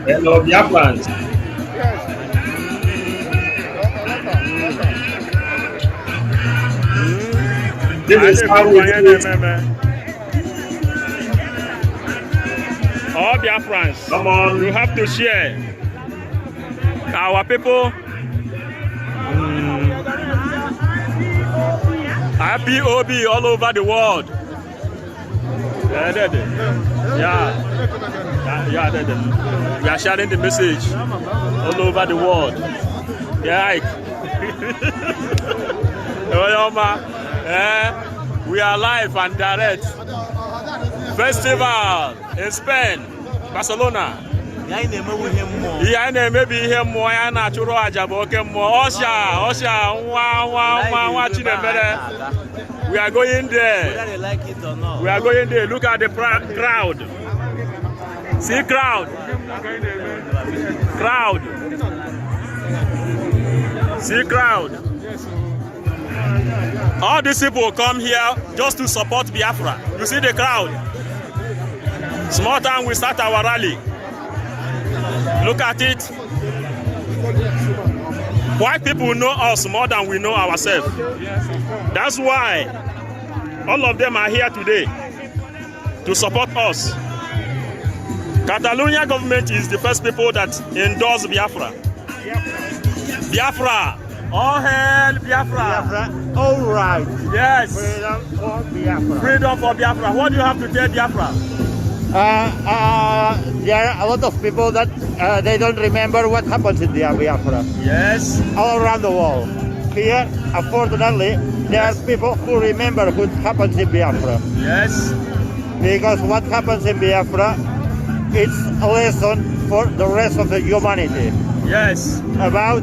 Hello, Biafrans. This is how we do it. All Biafrans, Come on. you have to share. Our people, IPOB all over the world. Yeah. We are sharing the message all over the world. Yeah. We are live and direct. Festival in Spain, Barcelona. Yeah, maybe him more natural ajaboke more. Osha, we are going there. Whether they like it or not. We are going there. Look at the crowd. See crowd. Crowd. See crowd. All these people come here just to support Biafra. You see the crowd. Small time we start our rally. Look at it. White people know us more than we know ourselves. That's why all of them are here today to support us. Catalonia government is the first people that endorse Biafra. Biafra. All hail Biafra. All right. Yes. Freedom for Biafra. Freedom for Biafra. What do you have to tell Biafra? There are a lot of people that they don't remember what happens in Biafra. Yes. All around the world. Here, unfortunately, there are people who remember what happens in Biafra. Yes. Because what happens in Biafra, it's a lesson for the rest of the humanity. Yes. About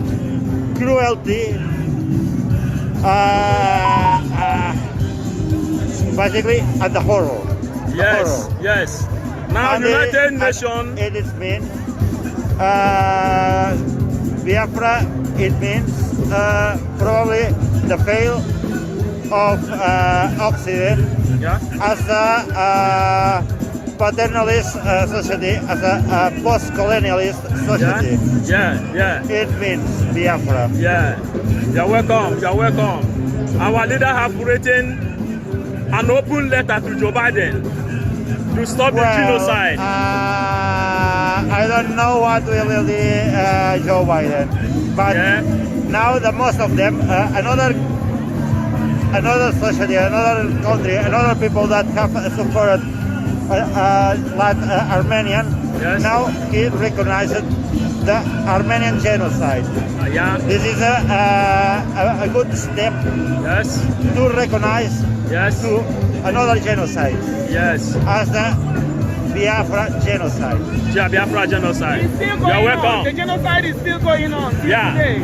cruelty, basically, and the horror. Yes. Yes. Now, And United Nations. It is mean Biafra. It means probably the fail of Occident Yeah. as a paternalist society, as a post-colonialist society. Yeah. It means Biafra. Yeah. You're welcome. You're welcome. Our leader have written an open letter to Joe Biden to stop the genocide. I don't know what will be Joe Biden, but now the most of them, another society, another country, another people that have supported like Armenian, Yes. now he recognizes the Armenian genocide. Yeah. This is a good step Yes. to recognize Yes. to another genocide Yes. as the Biafra genocide. Yeah, Biafra genocide. It's still You're going on. welcome. The genocide is still going on. Till Yeah. today.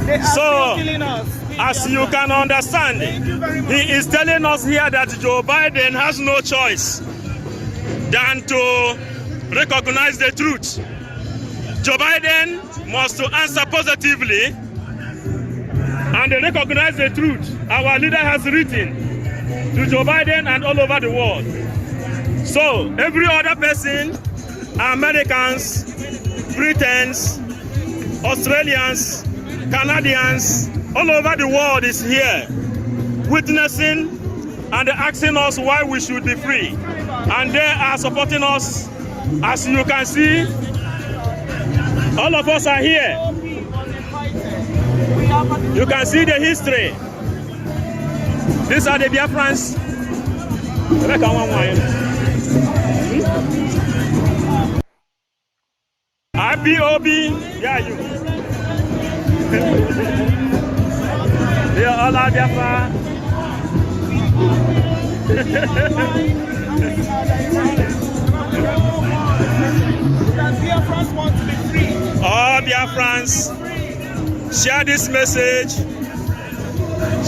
They are So, still killing us. As you can understand, Thank you very much. he is telling us here that Joe Biden has no choice than to recognize the truth. Joe Biden must to answer positively and recognize the truth our leader has written to Joe Biden and all over the world. So every other person, Americans, Britons, Australians, Canadians, all over the world is here witnessing and asking us why we should be free. And they are supporting us. As you can see, all of us are here. You can see the history. These are the Biafrans. IPOB, yeah, you. They are all out Biafra. Biafrans want to be free. All Biafrans, share this message.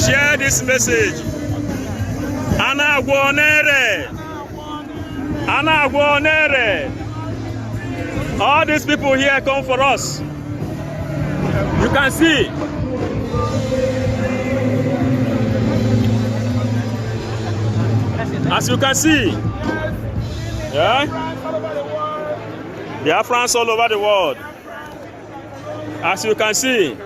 Share this message. Ana Guanere. Ana Guanere. All these people here come for us. You can see. As you can see, Yeah? France all over the world. Biafrans all over the world. As you can see,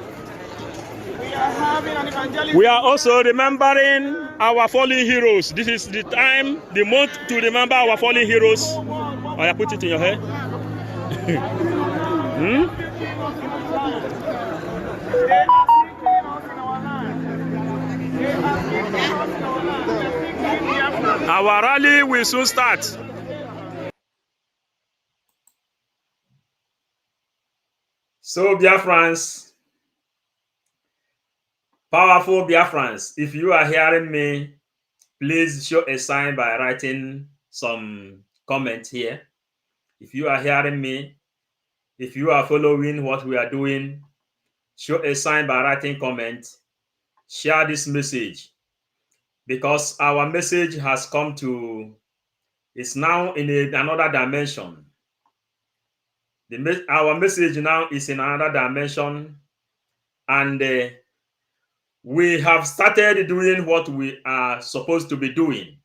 We are having an evangelism. we are also remembering our fallen heroes. This is the time, the month to remember our fallen heroes. Oh, yeah, put it in your hair. Hmm? They are killing us in our land. They are killing us in our land. They are killing Biafra. Our rally will soon start. So, Biafrans, powerful Biafrans, if you are hearing me, please show a sign by writing some comment here. If you are hearing me, if you are following what we are doing, show a sign by writing comment. Share this message, because our message has come to, it's now in another dimension. Our message now is in another dimension, and we have started doing what we are supposed to be doing.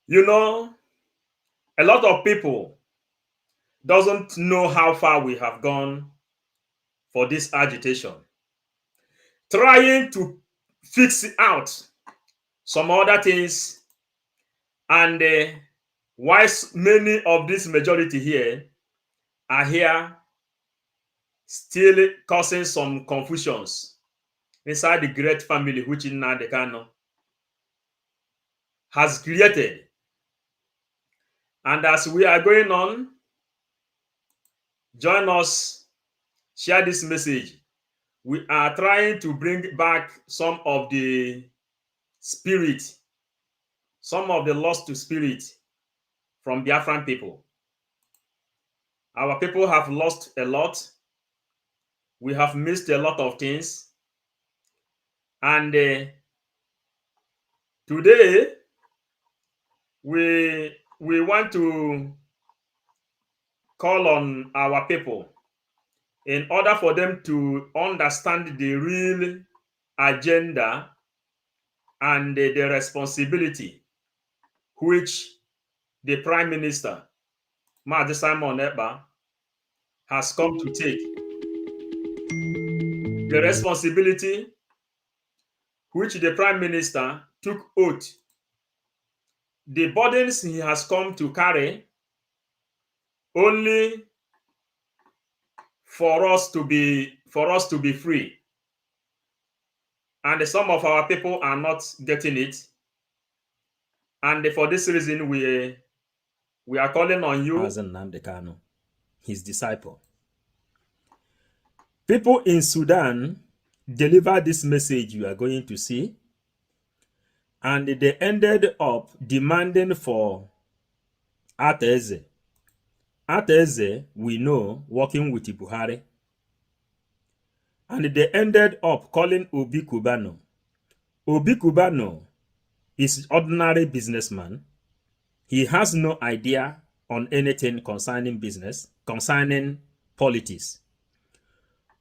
You know, a lot of people doesn't know how far we have gone for this agitation, trying to fix out some other things, and why many of this majority here are here still causing some confusions inside the great family which Nnamdi Kanu has created. And as we are going on, join us, share this message. We are trying to bring back some of the spirit, some of the lost to spirit from Biafran people. Our people have lost a lot. We have missed a lot of things. And today, we want to call on our people in order for them to understand the real agenda and the responsibility which the Prime Minister, Mazi Simon Ekpa, has come to take. The responsibility which the Prime Minister took oath, the burdens he has come to carry only for us to be free. And some of our people are not getting it. And for this reason, we are calling on you as Nnamdi Kanu, his disciple. People in Sudan delivered this message you are going to see, and they ended up demanding for Ateze. Ateze, we know, working with Buhari. And they ended up calling Obi Kubano. Obi Kubano is ordinary businessman. He has no idea on anything concerning business, concerning politics.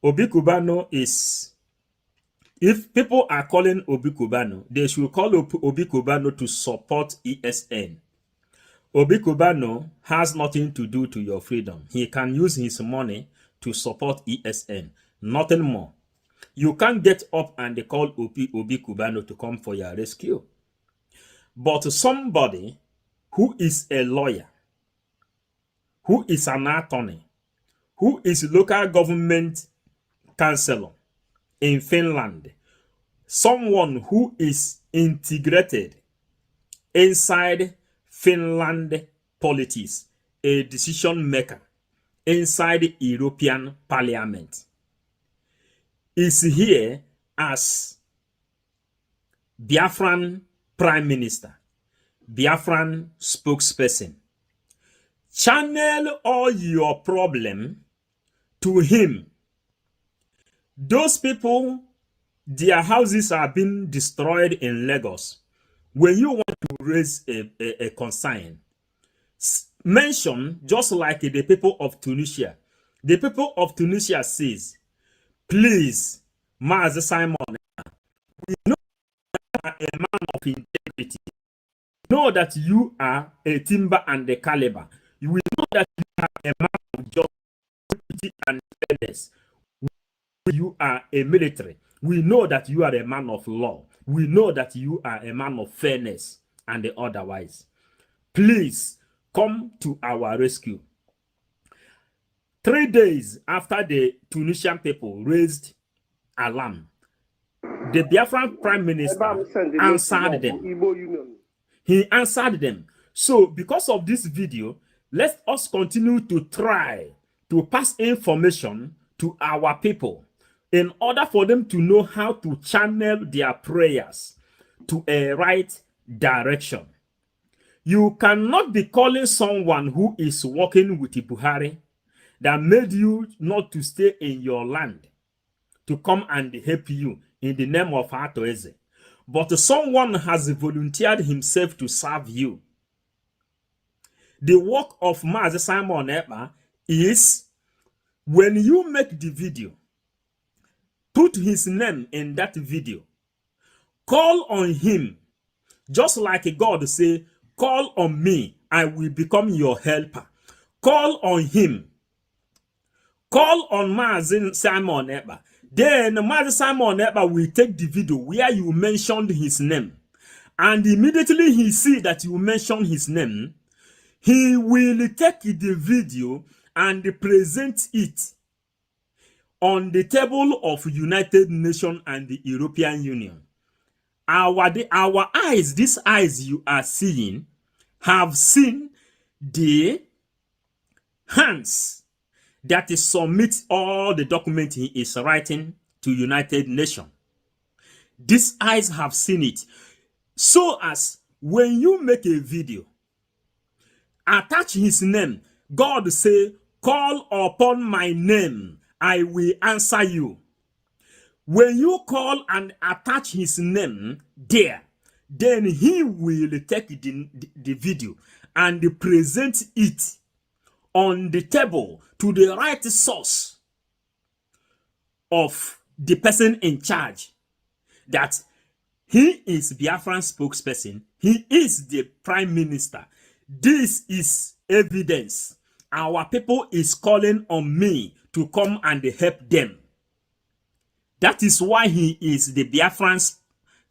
Obi Kubano is, if people are calling Obi Kubano, they should call Obi Kubano to support ESN. Obi Kubano has nothing to do to your freedom. He can use his money to support ESN, nothing more. You can't get up and they call Obi Kubano to come for your rescue. But somebody who is a lawyer, who is an attorney, who is local government councillor in Finland, someone who is integrated inside Finland politics, a decision maker inside the European Parliament, is here as Biafran Prime Minister, Biafran spokesperson. Channel all your problem to him. Those people, their houses are being destroyed in Lagos. When you want to raise a concern, mention, just like the people of Tunisia. The people of Tunisia says, please, Mazi Simon, we know you are a man of integrity. know that you are a timber and a caliber. We know that you are a man of justice and fairness. You are a military. We know that you are a man of law. We know that you are a man of fairness and otherwise. Please come to our rescue. 3 days after the Tunisian people raised alarm, the Biafran Prime Minister answered them. He answered them. So, because of this video, let us continue to try to pass information to our people in order for them to know how to channel their prayers to a right direction. You cannot be calling someone who is working with Buhari that made you not to stay in your land to come and help you in the name of Atoeze. But someone has volunteered himself to serve you. The work of Mazi Simon Ekpa is, when you make the video, put his name in that video, call on him, just like God say, call on me, I will become your helper. Call on him. Call on Mazi Simon Ekpa. Then Mazi Simon Ekpa will take the video where you mentioned his name. And immediately he see that you mention his name, he will take the video and present it on the table of United Nations and the European Union. Our eyes, these eyes you are seeing, have seen the hands that is submit all the documents he is writing to United Nations. These eyes have seen it. So as when you make a video, attach his name. God say, call upon my name, I will answer you. When you call and attach his name there, then he will take the video and present it on the table to the right source of the person in charge, that he is Biafran spokesperson, he is the prime minister. This is evidence. Our people is calling on me to come and help them. That is why he is the Biafran's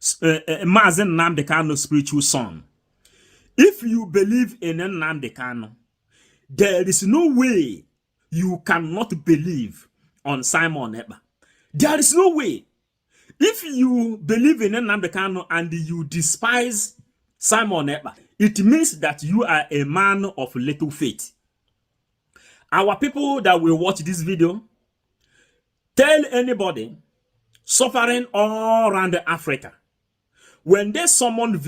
Mazi Nnamdi Kanu spiritual son. If you believe in Nnamdi Kanu, there is no way you cannot believe on Simon Ekpa. There is no way. If you believe in Nnamdi Kanu and you despise Simon Ekpa, it means that you are a man of little faith. Our people that will watch this video, tell anybody suffering all around Africa, when they summon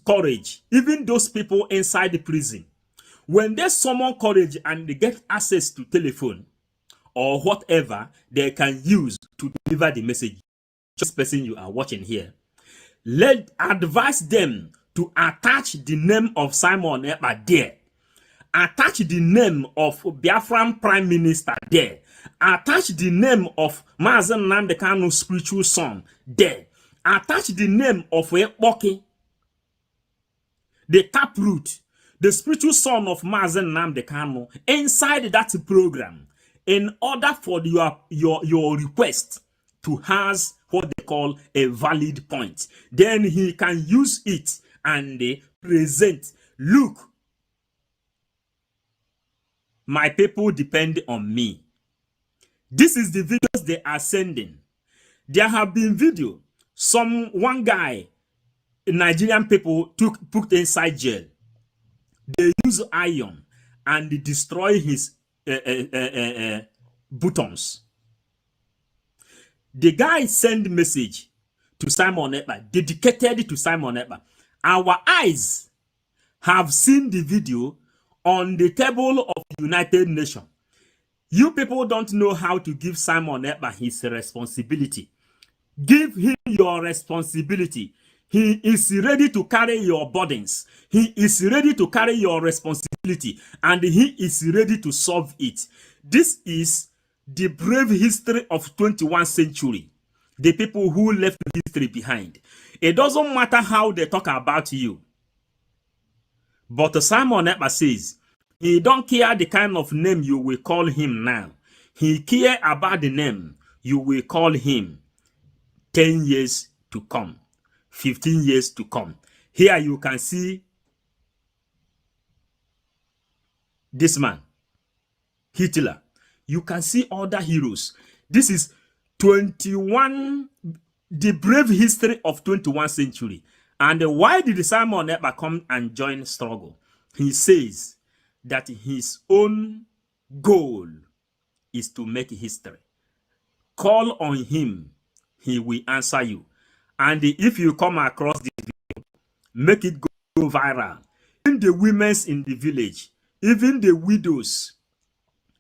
courage, even those people inside the prison, when they summon courage and they get access to telephone or whatever they can use to deliver the message, this person you are watching here, let advise them to attach the name of Simon Ekpa there. Attach the name of Biafran Prime Minister there. Attach the name of Mazi Nnamdi Kanu spiritual son there. Attach the name of Ekpoki, the taproot, the spiritual son of Mazi Nnamdi Kanu, inside that program, in order for your request to has what they call a valid point. Then he can use it and present, look, my people depend on me. This is the videos they are sending. There have been video. One guy, Nigerian people put inside jail. They use iron and destroy his buttons. The guy send message to Simon Ekpa, dedicated to Simon Ekpa. Our eyes have seen the video on the table of United Nations. You people don't know how to give Simon Ekpa his responsibility. Give him your responsibility. He is ready to carry your burdens. He is ready to carry your responsibility, and he is ready to solve it. This is the brave history of 21st century. The people who left history behind. It doesn't matter how they talk about you. But Simon Ekpa says he don't care the kind of name you will call him now. He care about the name you will call him 10 years to come, 15 years to come. Here you can see this man, Hitler. You can see other heroes. This is 21, the brave history of 21st century. And why did Simon Ekpa come and join struggle? He says that his own goal is to make history. Call on him, he will answer you. And if you come across this video, make it go viral. Even the women in the village, even the widows,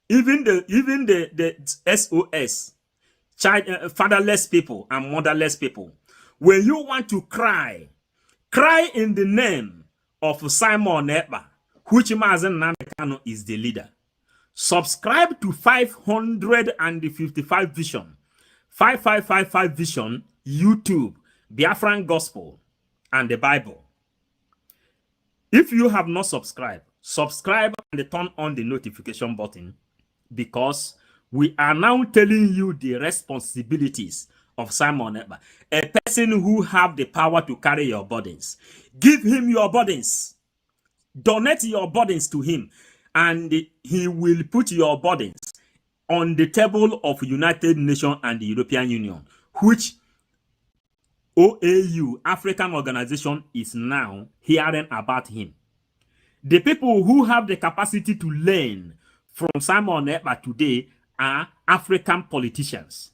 even the SOS, child, fatherless people and motherless people. When you want to cry, cry in the name of Simon Ekpa, which Mazen Nnamdi Kanu is the leader. Subscribe to 555 Vision, 5555 Vision, YouTube, Biafran Gospel, and the Bible. If you have not subscribed, subscribe and turn on the notification button, because we are now telling you the responsibilities of Simon Ekpa, a person who have the power to carry your burdens. Give him your burdens. Donate your burdens to him, and he will put your burdens on the table of United Nations and the European Union, which OAU, African organization, is now hearing about him. The people who have the capacity to learn from Simon Ekpa today are African politicians.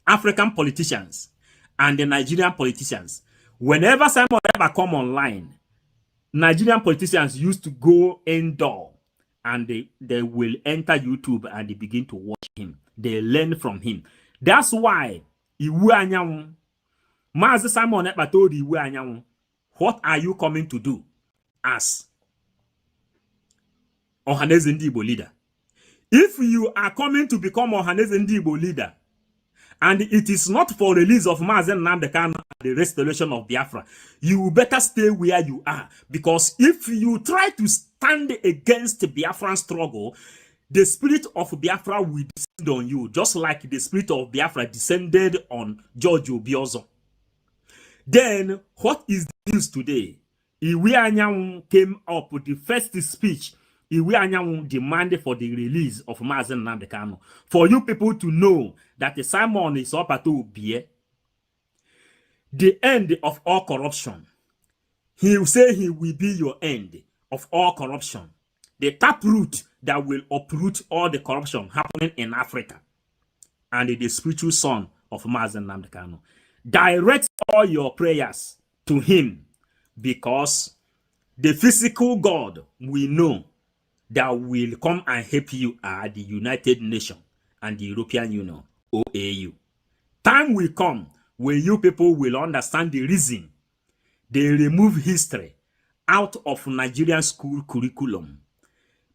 African politicians and the Nigerian politicians. Whenever Simon Ekpa come online, Nigerian politicians used to go indoor and they will enter YouTube and they begin to watch him. They learn from him. That's why Iwu Anyanwụ, Mazi Simon Ekpa told Iwu Anyanwụ, what are you coming to do as Ohaneze Ndị Igbo leader? If you are coming to become Ohaneze Ndị Igbo leader, and it is not for release of Mazi Nnamdi Kanu and the restoration of Biafra, you better stay where you are. Because if you try to stand against the Biafran struggle, the spirit of Biafra will descend on you, just like the spirit of Biafra descended on George Obiozor. Then, what is the news today? Iwe Anyanwụ came up with the first speech. Iwe Anyanwụ demanded for the release of Mazi Nnamdi Kanu. For you people to know that the Simon is up at Obie, the end of all corruption. He will say he will be your end of all corruption. The taproot that will uproot all the corruption happening in Africa. And the spiritual son of Mazi Nnamdi Kanu. Direct all your prayers to him, because the physical God we know that will come and help you are the United Nations and the European Union, OAU. Time will come when you people will understand the reason they remove history out of Nigerian school curriculum.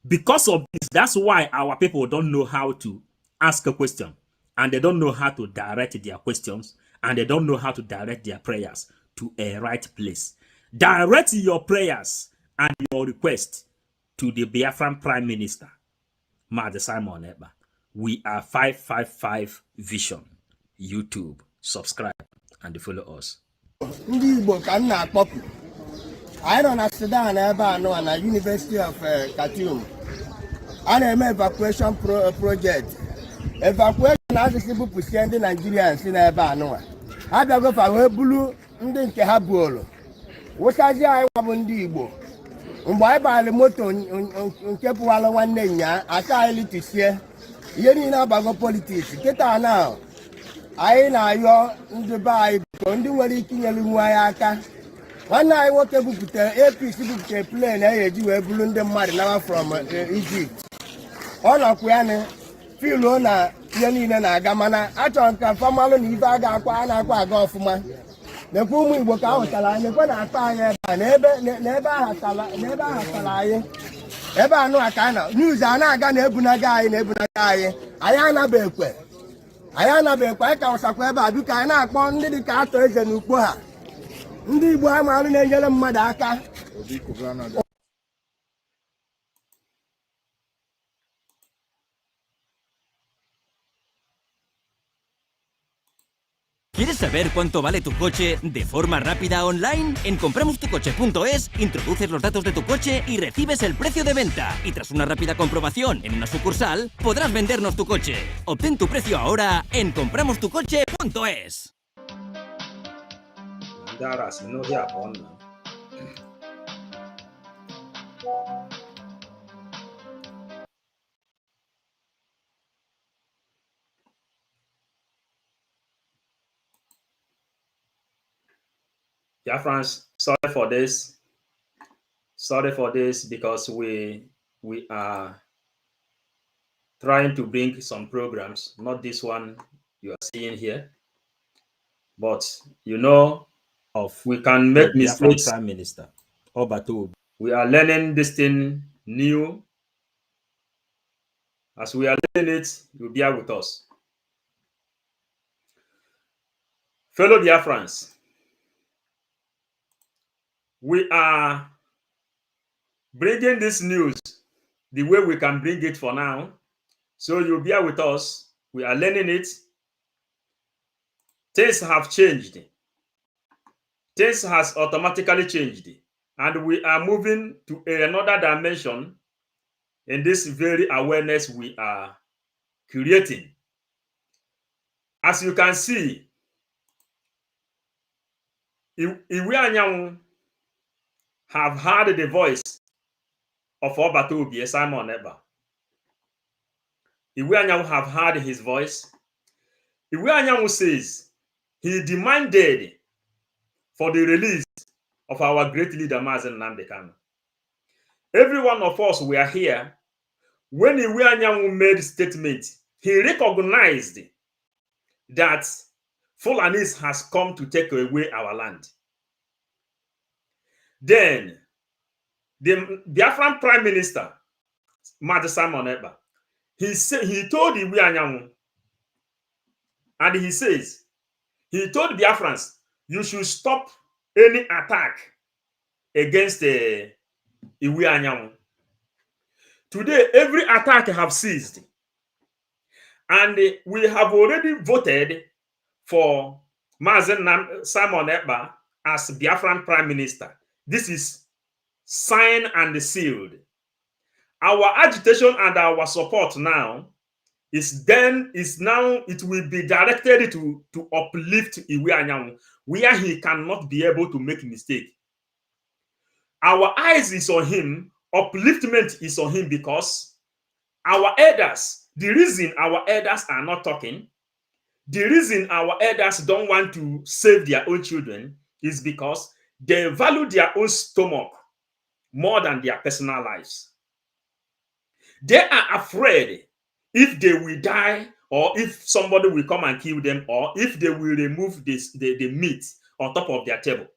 Because of this, that's why our people don't know how to ask a question, and they don't know how to direct their questions, and they don't know how to direct their prayers to a right place. Direct your prayers and your request to the Biafran Prime Minister, Mazi Simon Ekpa. We are 555 Vision, YouTube. Subscribe and follow us. Ndị Igbo ka m na-akpọpụ. Anyị nọ na Sudan ebe anọ na University of Khartoum. A na-eme evacuation project. Evacuation asịsị bupụsie ndị Nigerians n'ebe anọ. Ha bịagofa wee bulu ndị nke ha buolu. Wụsazi anyị nwabụ ndị Igbo. Mgbe anyị baara moto nke pụwala nwanne nya, asa anyị litisie. Ihe niile agbago politiks. Kịta na anyị na-ayọ ndị be anyị biko ndị nwere ike inyere nwe anyị aka. Nwanne anyị nwoke bupụtere APC bupụtere plane eji wee bulu ndị mmadụ nawa from Egypt. Ọ nọkwa ya na filuo na ihe niile na-aga, mana achọrọ nka famalụ na ibe a ga-akwa a na-akwa aga ọfụma. Nekwa ụmụ Igbo ka ahụtara anyị, nekwa na-akpa anyị ebe a n'ebe ahụ tara anyị. Ebe anụ aka a na news a na-aga na-ebunaga anyị. Anyị anabekwe. Anyị ka ụsakwa ebe a biko anyị na-akpọ ndị dị ka atọ eze n'ukpo ha. Ndị Igbo ha marụ na-enyere mmadụ aka. ¿Quieres saber cuánto vale tu coche de forma rápida online? En compramostucoche.es introduces los datos de tu coche y recibes el precio de venta. Y tras una rápida comprobación en una sucursal, podrás vendernos tu coche. Obtén tu precio ahora en compramostucoche.es. Yeah, friends, sorry for this. Sorry for this because we are trying to bring some programs, not this one you are seeing here, but you know, we can make mistakes. Prime Minister Obato. We are learning this thing new. As we are learning it, you'll be here with us. Fellow Biafrans, we are bringing this news the way we can bring it for now. So you'll be here with us. We are learning it. Things have changed. Things has automatically changed. And we are moving to another dimension in this very awareness we are creating. As you can see, Iwe Anyanwu have heard the voice of Obatobi, Simon Eba. Iwe Anyanwu have heard his voice. Iwe Anyanwu says he demanded for the release of our great leader, Mazen Nnamdi Kanu. Every one of us were here when Iwe Anyanwu made statement. He recognized that Fulanis has come to take away our land. Then the Biafran Prime Minister, Mad Simon Eba, he told Iwe Anyanwu, and he says, he told Biafrans, you should stop any attack against Iwe Anyanwu. Today, every attack have ceased. And we have already voted for Mazen Simon Eba as Biafran Prime Minister. This is signed and sealed. Our agitation and our support now it will be directed to uplift Iwe Anyanwu, where he cannot be able to make mistake. Our eyes is on him, upliftment is on him, because our elders, the reason our elders are not talking, the reason our elders don't want to save their own children is because they value their own stomach more than their personal lives. They are afraid if they will die, or if somebody will come and kill them, or if they will remove the meat on top of their table.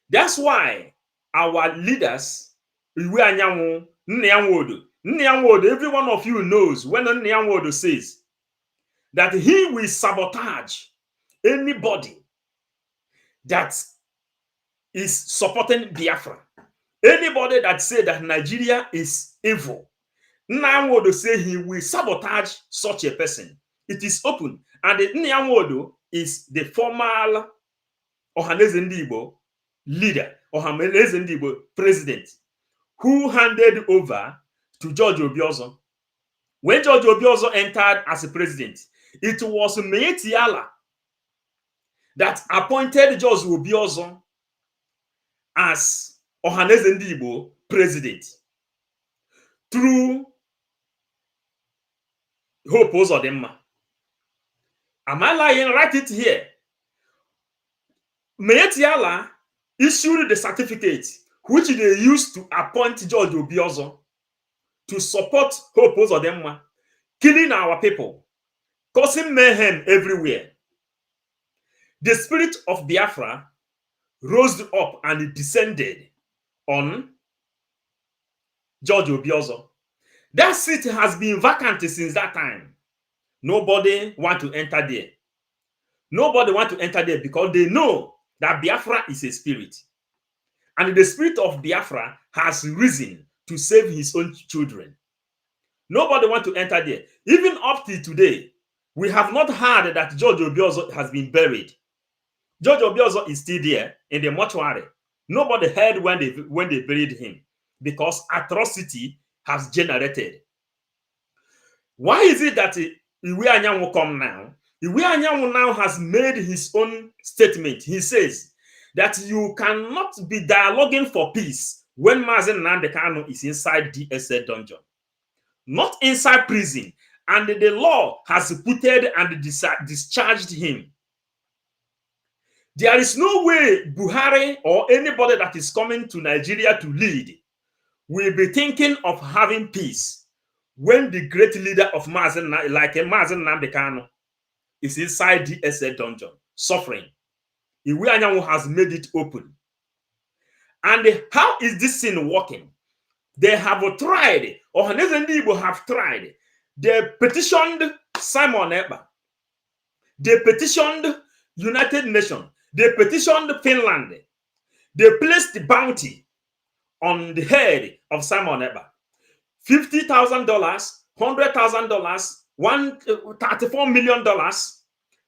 That's why our leaders, Iwe Anyanwu, Nyanwodo, every one of you knows when Nyanwodo says that he will sabotage anybody that is supporting Biafra. Anybody that say that Nigeria is evil, Nyanwodo say he will sabotage such a person. It is open. And Nyanwodo is the former Ohaneze Ndigbo leader, Ohaneze Ndigbo president, who handed over to George Obiozor. When George Obiozor entered as a president, it was Meetiala that appointed George Obiozor as Ohaneze Ndigbo president through Hope Uzodimma. Am I lying? Write it here. Meetiala issued the certificate which they used to appoint George Obiozor to support Hope Uzodimma, killing our people, causing mayhem everywhere. The spirit of Biafra rose up and descended on George Obiozor. That seat has been vacant since that time. Nobody want to enter there. Nobody want to enter there because they know that Biafra is a spirit. And the spirit of Biafra has risen to save his own children. Nobody want to enter there. Even up till today, we have not heard that George Obiozo has been buried. George Obiozo is still there in the mortuary. Nobody heard when they buried him because atrocity has generated. Why is it that Iwe Anyanwu come now? Iwe Anyanwu now has made his own statement. He says that you cannot be dialoguing for peace when Mazen Nnamdi Kanu is inside DSA dungeon, not inside prison, and the law has putted and discharged him. There is no way Buhari or anybody that is coming to Nigeria to lead will be thinking of having peace when the great leader of Mazen Nnamdi Kanu is inside the DSA dungeon, suffering. Iwe Anyanwu has made it open. And how is this thing working? They have tried, or Haneze Ndi Igbo have tried. They petitioned Simon Ekpa. They petitioned United Nations. They petitioned Finland. They placed the bounty on the head of Simon Ekpa. $50,000, $100,000, $34 million.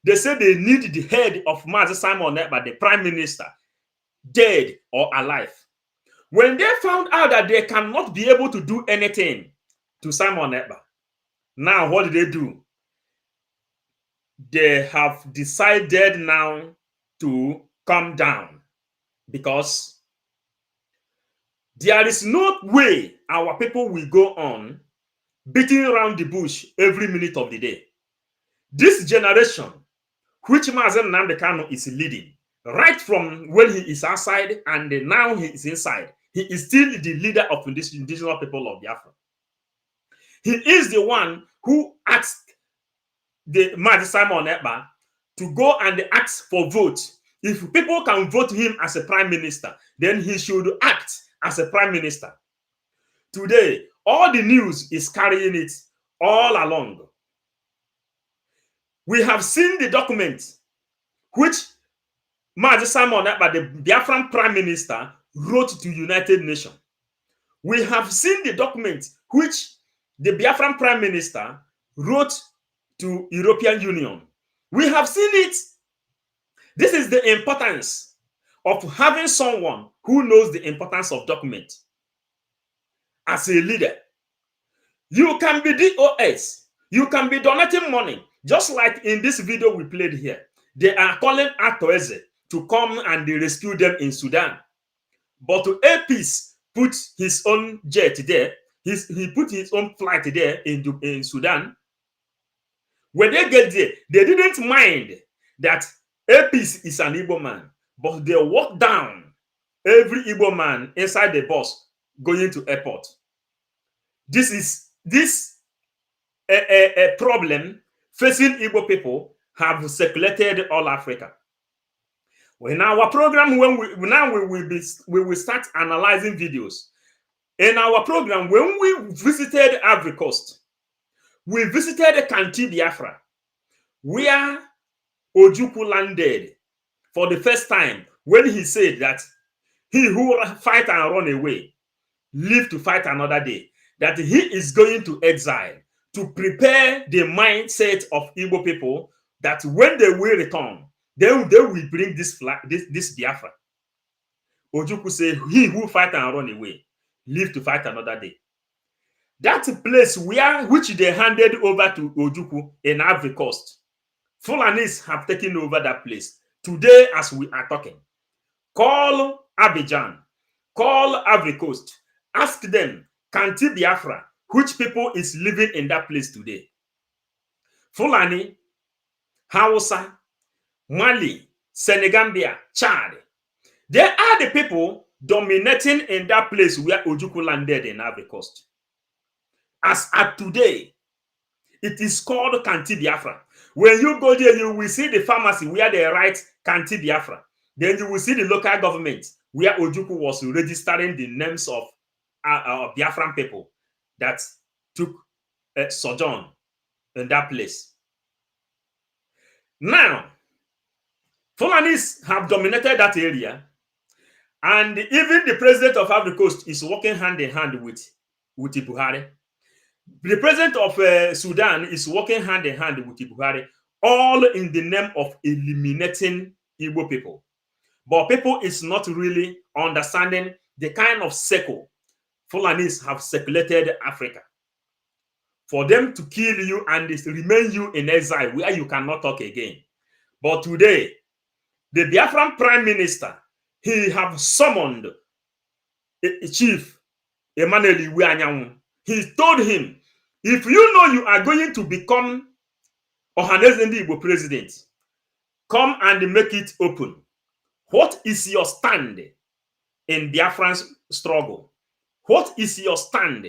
They said they need the head of Mazi Simon Ekpa, the prime minister, dead or alive. When they found out that they cannot be able to do anything to Simon Ekpa, now what did they do? They have decided now to come down because there is no way our people will go on beating around the bush every minute of the day. This generation, which Mazen Nnamdi Kanu is leading, right from when he is outside and now he is inside, he is still the leader of the indigenous people of Biafra. He is the one who asked the Mazi Simon Ekpa to go and ask for vote. If people can vote him as a prime minister, then he should act as a prime minister. Today, all the news is carrying it all along. We have seen the document which Mazi Simon Ekpa, the Biafran prime minister, wrote to United Nations. We have seen the document which the Biafran prime minister wrote to European Union. We have seen it. This is the importance of having someone who knows the importance of document. As a leader, you can be DOS, you can be donating money, just like in this video we played here. They are calling Atoeze to come and rescue them in Sudan. But APIS put his own jet there. He put his own flight there in Sudan. When they get there, they didn't mind that APIS is an Igbo man, but they walked down every Igbo man inside the bus going to airport. This is a problem facing Igbo people have circulated all Africa. In our program, when we will start analyzing videos. In our program, when we visited Ivory Coast, we visited Kanti Biafra, where Ojukwu landed for the first time when he said that he who fight and run away live to fight another day, that he is going to exile to prepare the mindset of Igbo people that when they will return, they will bring this flag, this Biafra. Ojukwu said, he who fight and run away live to fight another day. That place which they handed over to Ojukwu in Ivory Coast, Fulanis have taken over that place. Today, as we are talking, call Abidjan, call Ivory Coast, ask them, Kanti Biafra, which people is living in that place today? Fulani, Hausa, Mali, Senegambia, Chad. They are the people dominating in that place where Ojukwu landed in Ivory Coast. As at today, it is called Kanti Biafra. When you go there, you will see the pharmacy where they write Kanti Biafra. Then you will see the local government where Ojukwu was registering the names of Biafran people that took sojourn in that place. Now, Fulanis have dominated that area, And even the president of Ivory Coast is working hand in hand with Buhari. The president of Sudan is working hand in hand with Buhari, all in the name of eliminating Igbo people. But people is not really understanding the kind of circle Fulanis have circulated Africa. For them to kill you and remain you in exile where you cannot talk again. But today, the Biafran prime minister, he have summoned Chief Emmanuel Iweanyanwu. He told him, if you know you are going to become Ohaneze Ndi Igbo president, come and make it open. What is your stand in Biafran's struggle? What is your stand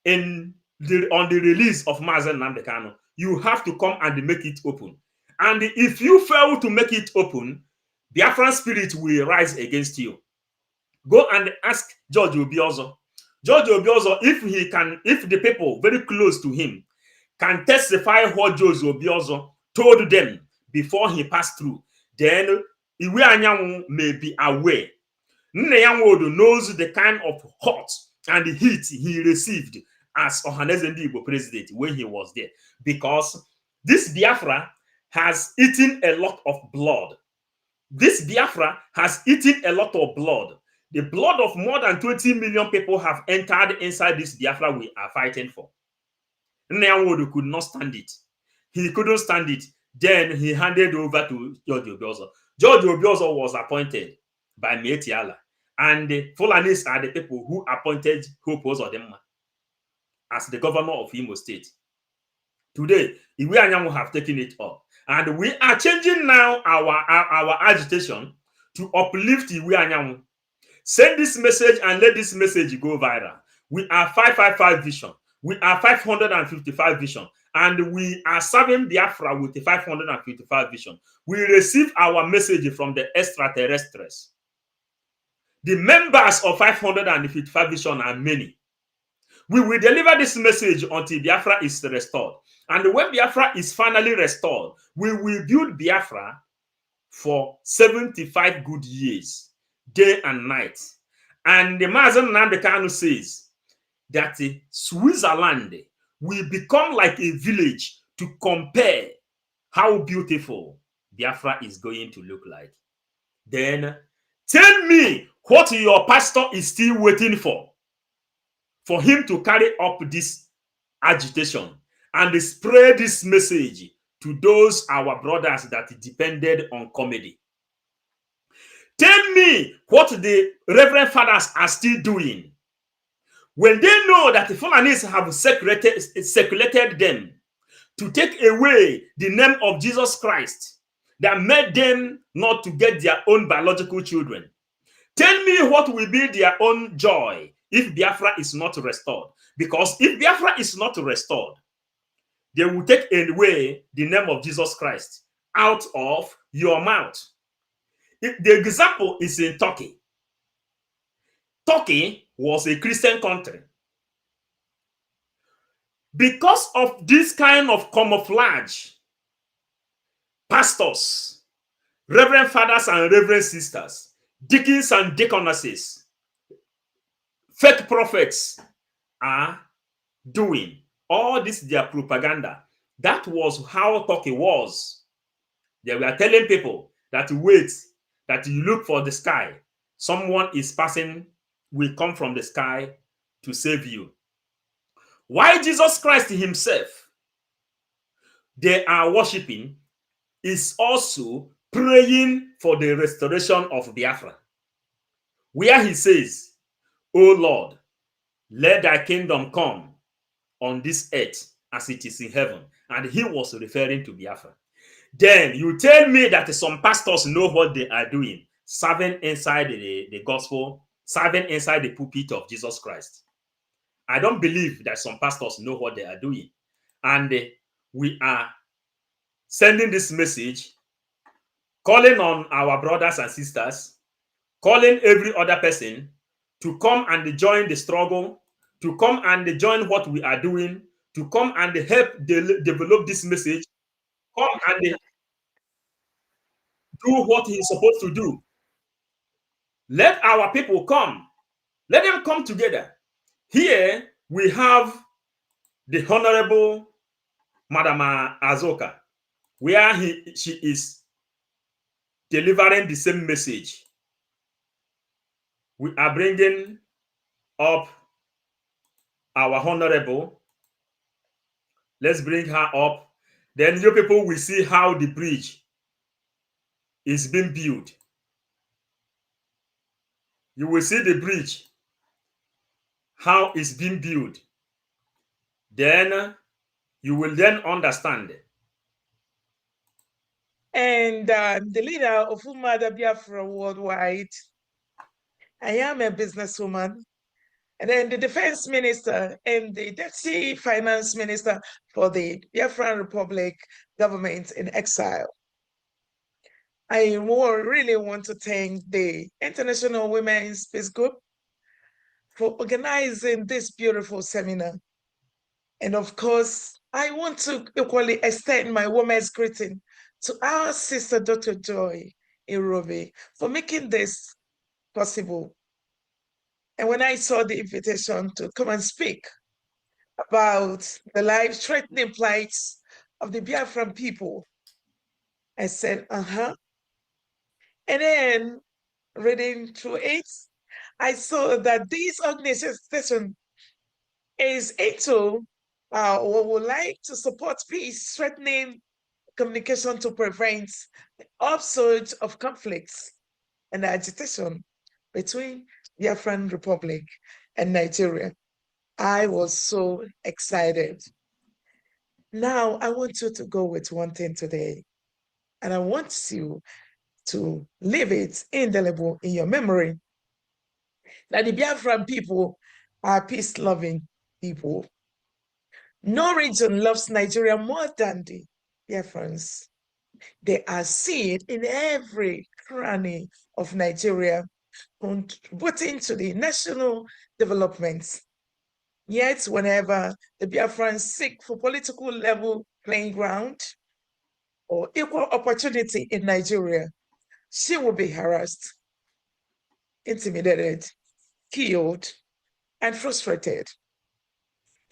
on the release of Mazen Nnamdi Kanu? You have to come and make it open. And if you fail to make it open, Biafran spirit will rise against you. Go and ask George Obiozo. George Obiozo, if the people very close to him can testify what George Obiozo told them before he passed through, then Iweanyanwu may be aware. Nneyanwodo knows the kind of hot and heat he received as Ohaneze Ndi Igbo president when he was there, because this Biafra has eaten a lot of blood. This Biafra has eaten a lot of blood. The blood of more than 20 million people have entered inside this Biafra we are fighting for. Nneyanwodo could not stand it. He couldn't stand it. Then he handed over to George Obiozo. George Obiozo was appointed by Mietiala. And the Fulanis are the people who appointed Hope Uzodimma as the governor of Imo State. Today, Iweanyanwu have taken it up. And we are changing now our agitation to uplift Iweanyanwu. Send this message and let this message go viral. We are 555 vision. We are 555 vision. And we are serving Biafra with the 555 vision. We receive our message from the extraterrestrials. The members of 555 vision are many. We will deliver this message until Biafra is restored. And when Biafra is finally restored, we will build Biafra for 75 good years, day and night. And the Mazen Nnamdi Kanu says that Switzerland will become like a village to compare how beautiful Biafra is going to look like. Then tell me what your pastor is still waiting for him to carry up this agitation and spread this message to those our brothers that depended on comedy. Tell me what the Reverend Fathers are still doing when they know that the Fulanis have circulated them to take away the name of Jesus Christ that made them not to get their own biological children. Tell me what will be their own joy if Biafra is not restored. Because if Biafra is not restored, they will take away the name of Jesus Christ out of your mouth. The example is in Turkey. Turkey was a Christian country. Because of this kind of camouflage, pastors, reverend fathers and reverend sisters, deacons and deaconesses, fake prophets are doing all this, their propaganda. That was how Turkey was. They were telling people that wait, that you look for the sky. Someone is passing, will come from the sky to save you. Why Jesus Christ himself, they are worshiping, is also praying for the restoration of Biafra. Where he says, "O Lord, let thy kingdom come on this earth as it is in heaven." And he was referring to Biafra. Then you tell me that some pastors know what they are doing, serving inside the gospel, serving inside the pulpit of Jesus Christ. I don't believe that some pastors know what they are doing. And we are sending this message, calling on our brothers and sisters, calling every other person to come and join the struggle, to come and join what we are doing, to come and help develop this message, come and do what he's supposed to do. Let our people come. Let them come together. Here we have the Honorable Madam Azoka, where she is delivering the same message. We are bringing up our Honorable. Let's bring her up. Then you people will see how the bridge is being built. You will see the bridge, how it's being built. Then you will then understand. And the leader of Umada Biafra Worldwide. I am a businesswoman. And then the defense minister and the deputy finance minister for the Biafran Republic government in exile. I really want to thank the International Women's Peace Group for organizing this beautiful seminar. And of course, I want to equally extend my women's greeting to our sister, Dr. Joy Irobe, for making this possible. And when I saw the invitation to come and speak about the life-threatening plights of the Biafran people, I said, uh-huh. And then reading through it, I saw that this organization is into or would like to support peace, strengthening communication to prevent the upsurge of conflicts and agitation between the Biafran Republic and Nigeria. I was so excited. Now, I want you to go with one thing today, and I want you to leave it indelible in your memory that the Biafran people are peace-loving people. No region loves Nigeria more than the Biafrans. They are seen in every cranny of Nigeria, contributing to the national development. Yet, whenever the Biafrans seek for political level playing ground or equal opportunity in Nigeria, she will be harassed, intimidated, killed, and frustrated.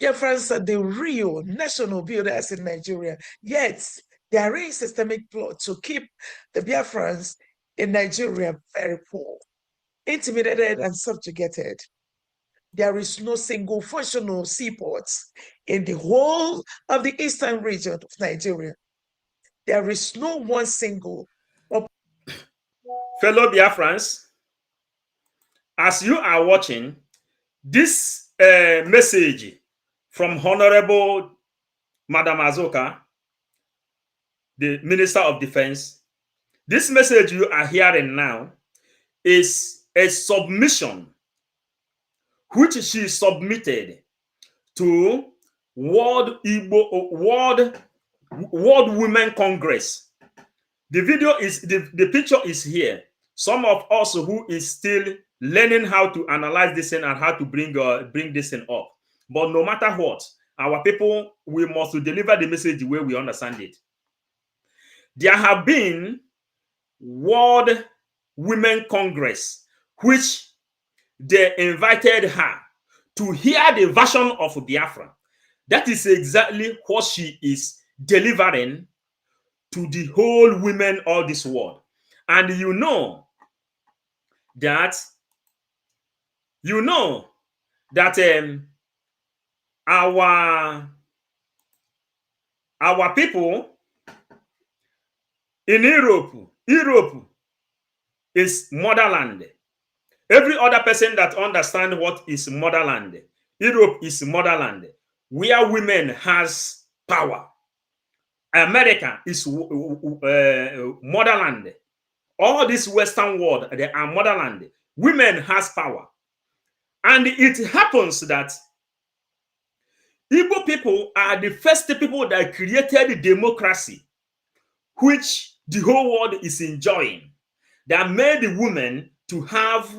Biafrans are the real national builders in Nigeria, yet there is a systemic plot to keep the Biafrans in Nigeria very poor, intimidated, and subjugated. There is no single functional seaport in the whole of the eastern region of Nigeria. There is no one single. Fellow Biafrans, as you are watching this message from Honorable Madam Azoka, the Minister of Defense, this message you are hearing now is a submission which she submitted to World Women Congress. The video is the picture is here. Some of us who is still learning how to analyze this and how to bring this thing up. But no matter what, our people, we must deliver the message where we understand it. There have been World Women Congress, which they invited her to hear the version of Biafra. That is exactly what she is delivering to the whole women of this world. And you know that our people in Europe is motherland. Every other person that understands what is motherland, Europe is motherland, where women has power. America is motherland. All this Western world, they are motherland. Women has power. And it happens that Igbo people are the first people that created democracy, which the whole world is enjoying, that made the women to have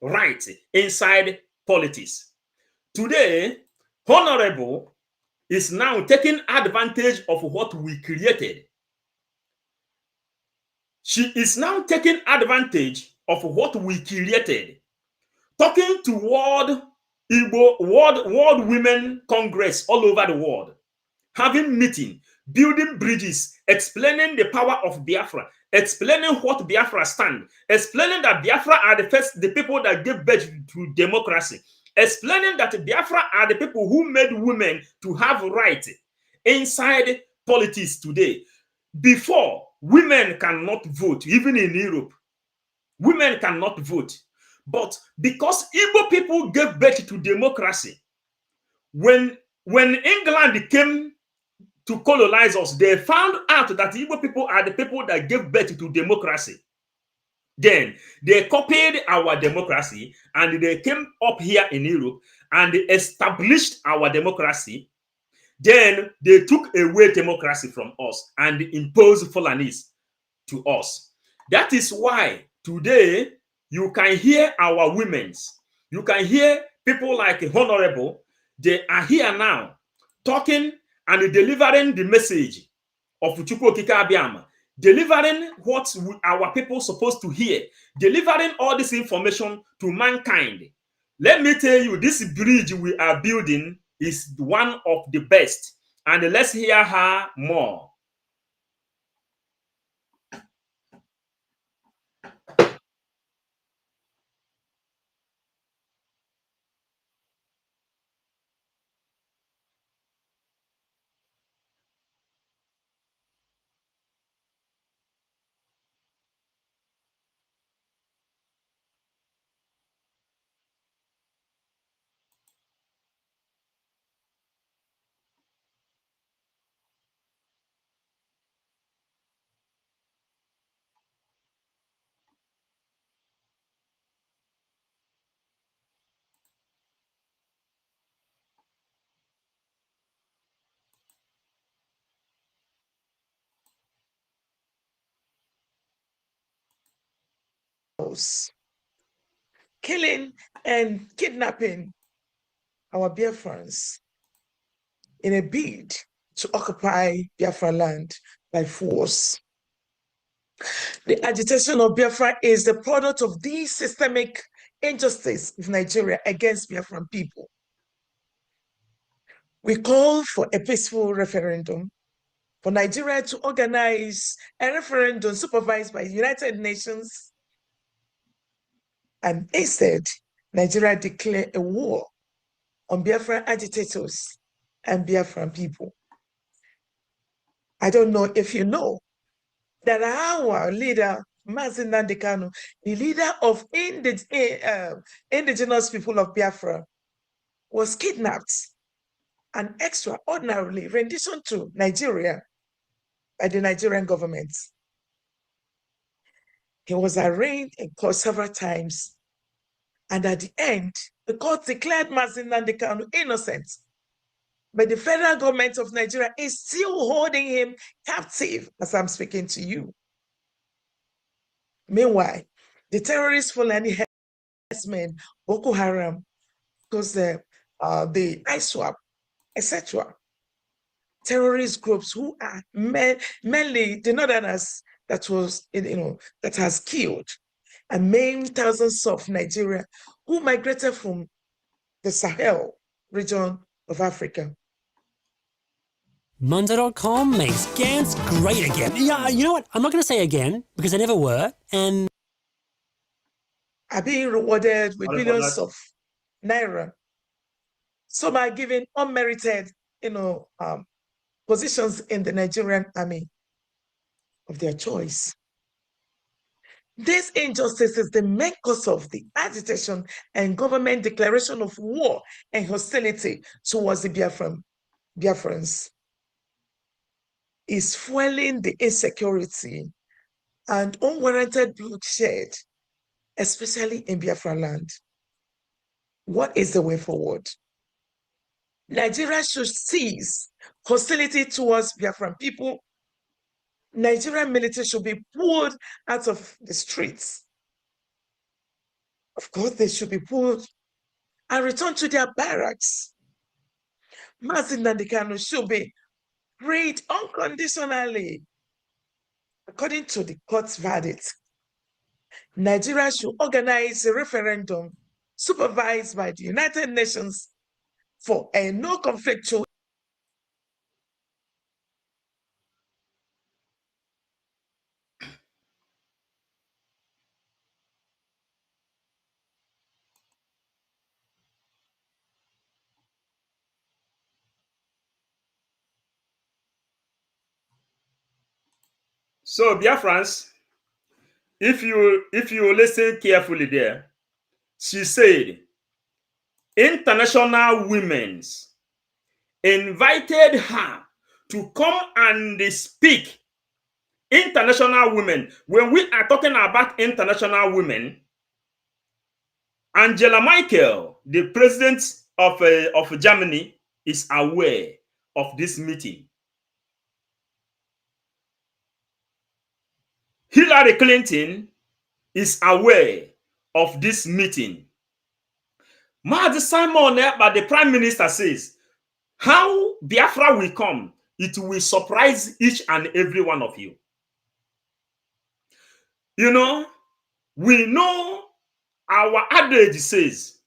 rights inside politics. Today, Honorable is now taking advantage of what we created. She is now taking advantage of what we created, talking to World Women Congress all over the world, having meeting, building bridges, explaining the power of Biafra, explaining what Biafra stand, explaining that Biafra are the people that gave birth to democracy, explaining that Biafra are the people who made women to have right inside politics today. Before, women cannot vote, even in Europe. Women cannot vote. But because Igbo people gave birth to democracy, when England came to colonize us, they found out that Igbo people are the people that gave birth to democracy. Then they copied our democracy and they came up here in Europe and established our democracy. Then they took away democracy from us and imposed Fulanese to us. That is why today you can hear our women's, you can hear people like Honorable, they are here now talking and delivering the message of Chukwu Okike Abiama, delivering what our people supposed to hear, delivering all this information to mankind. Let me tell you, this bridge we are building is one of the best. And let's hear her more. Killing and kidnapping our Biafrans in a bid to occupy Biafra land by force. The agitation of Biafra is the product of the systemic injustice of Nigeria against Biafran people. We call for a peaceful referendum, for Nigeria to organize a referendum supervised by the United Nations, and instead, Nigeria declare a war on Biafran agitators and Biafran people. I don't know if you know that our leader, Mazi Nnamdi Kanu, the leader of indigenous people of Biafra, was kidnapped and extraordinarily rendition to Nigeria by the Nigerian government. He was arraigned in court several times, and at the end, the court declared Mazi Nnamdi Kanu innocent. But the federal government of Nigeria is still holding him captive as I'm speaking to you. Meanwhile, the terrorist Fulani herdsmen, Boko Haram, because the ISWAP, etc., terrorist groups who are mainly the northerners that has killed and maimed thousands of Nigeria who migrated from the Sahel region of Africa. Monzo.com makes Gantz great again. Yeah, you know what? I'm not going to say again because they never were. And are being rewarded with billions of naira. Some are given unmerited, positions in the Nigerian army of their choice. This injustice is the main cause of the agitation and government declaration of war and hostility towards the Biafrans. Is fueling the insecurity and unwarranted bloodshed, especially in Biafra land. What is the way forward? Nigeria should cease hostility towards Biafran people. Nigerian military should be pulled out of the streets. Of course, they should be pulled and returned to their barracks. Mazi Nnamdi Kanu should be freed unconditionally, according to the court's verdict. Nigeria should organize a referendum supervised by the United Nations for a no-conflictual So, Biafrans, if you listen carefully there, she said, international women's invited her to come and speak. International women. When we are talking about international women, Angela Merkel, the president of Germany, is aware of this meeting. Hillary Clinton is aware of this meeting. Mazi Simon, but the prime minister says, how Biafra will come, it will surprise each and every one of you. You know, we know our adage says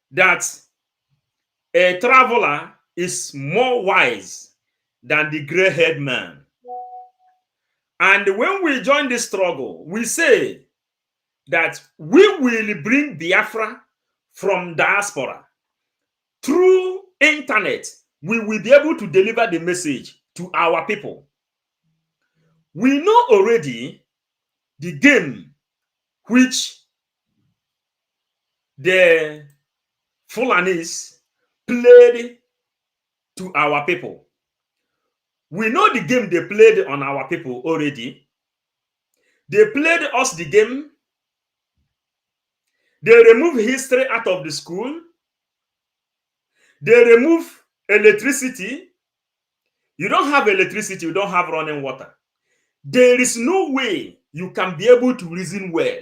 that a traveler is more wise than the gray-haired man. And when we join this struggle, we say that we will bring Biafra from diaspora. Through internet, we will be able to deliver the message to our people. We know already the game which the Fulanis played to our people. We know the game they played on our people already. They played us the game. They remove history out of the school. They remove electricity. You don't have electricity, you don't have running water. There is no way you can be able to reason well.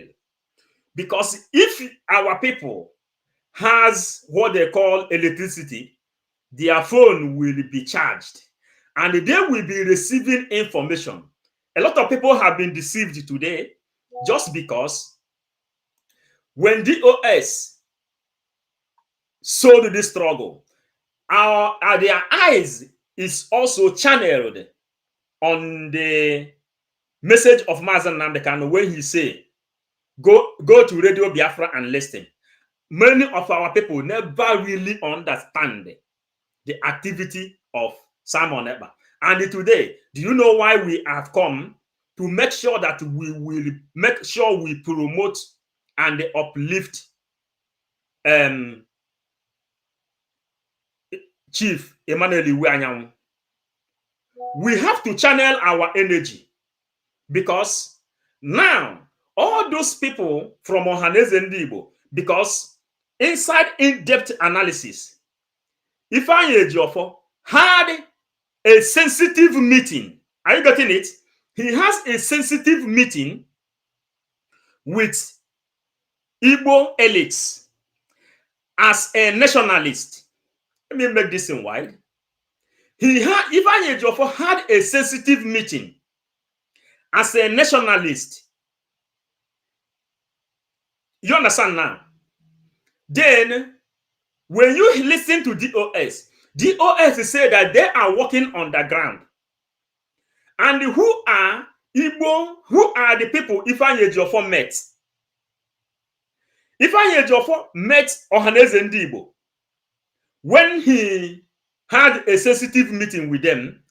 Because if our people has what they call electricity, their phone will be charged and they will be receiving information. A lot of people have been deceived today just because when DOS sold this struggle, their eyes is also channeled on the message of Mazen Namdekan when he say, go to Radio Biafra and listen. Many of our people never really understand the activity of Simon Ekpa. And today, do you know why we have come? To make sure that we will make sure we promote and uplift Chief Emmanuel Iweanyanwu. We have to channel our energy because now all those people from Ohaneze Ndigbo, because inside in-depth analysis, Ifeanyi Ejiofor had a sensitive meeting. Are you getting it? He has a sensitive meeting with Igbo elites as a nationalist. Let me make this in wide. Ifeanyi Ejiofor had a sensitive meeting as a nationalist. You understand now? Then, when you listen to DOS say that they are working on the ground. And who are Igbo? Who are the people Ifeanyi Ejiofor met? Ifeanyi Ejiofor met Ohaneze Ndigbo when he had a sensitive meeting with them.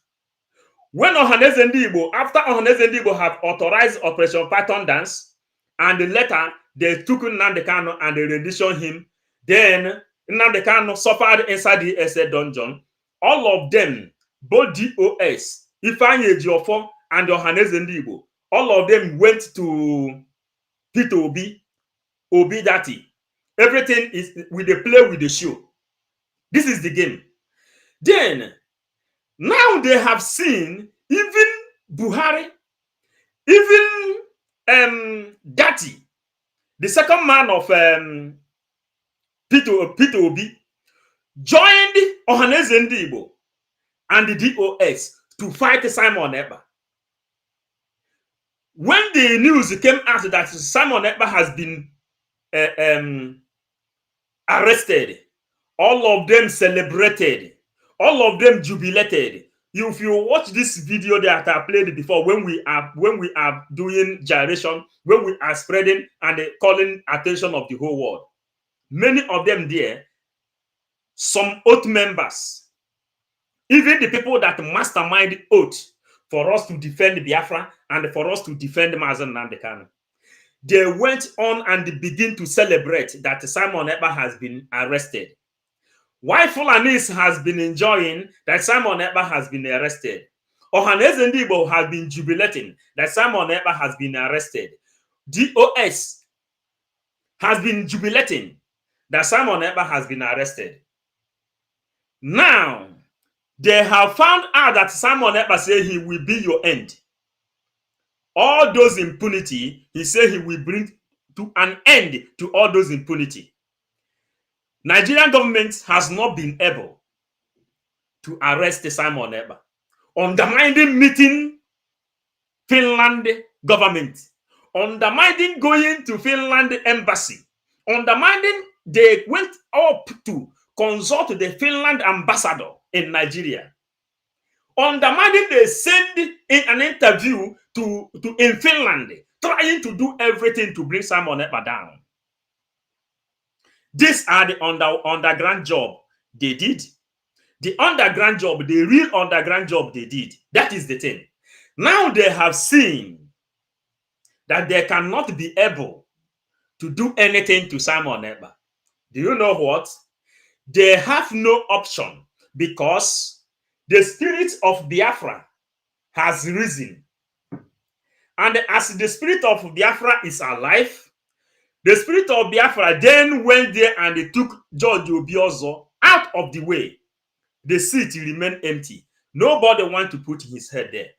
When Ohaneze Ndigbo, after Ohaneze Ndigbo have authorized Operation Python Dance, and later they took Nnamdi Kanu and they renditioned him, then Nnamdi Kanu suffered inside the SA dungeon. All of them, both DOS, Ifeanyi Ejiofor, and Ohaneze Ndigbo, all of them went to Peter Obi Dati. Everything is with the play with the show. This is the game. Then, now they have seen even Buhari, even Dati, the second man of Peter Obi, joined Ohaneze Ndigbo and the DOS to fight Simon Ekpa. When the news came out that Simon Ekpa has been arrested, all of them celebrated, all of them jubilated. If you watch this video that I played before, when we are doing gyration, when we are spreading and calling attention of the whole world, many of them there, some oath members, even the people that mastermind oath for us to defend Biafra and for us to defend Mazen Nnamdi Kanu, they went on and begin to celebrate that Simon Ekpa has been arrested. Why Fulanis has been enjoying that Simon Ekpa has been arrested. Ohaneze Ndigbo has been jubilating that Simon Ekpa has been arrested. DOS has been jubilating that Simon Ekpa has been arrested. Now, they have found out that Simon Ekpa said he will be your end. All those impunity, he said he will bring to an end to all those impunity. Nigerian government has not been able to arrest Simon Ekpa, undermining meeting Finland government, undermining going to Finland embassy, undermining they went up to consult the Finland ambassador in Nigeria. Undermining they send in an interview to in Finland, trying to do everything to bring Simon Ekpa down. These are the underground job they did. The underground job, the real underground job they did. That is the thing. Now they have seen that they cannot be able to do anything to Simon Ekpa. Do you know what? They have no option because the spirit of Biafra has risen. And as the spirit of Biafra is alive, the spirit of Biafra then went there and they took George Obiozo out of the way. The seat remained empty. Nobody want to put his head there.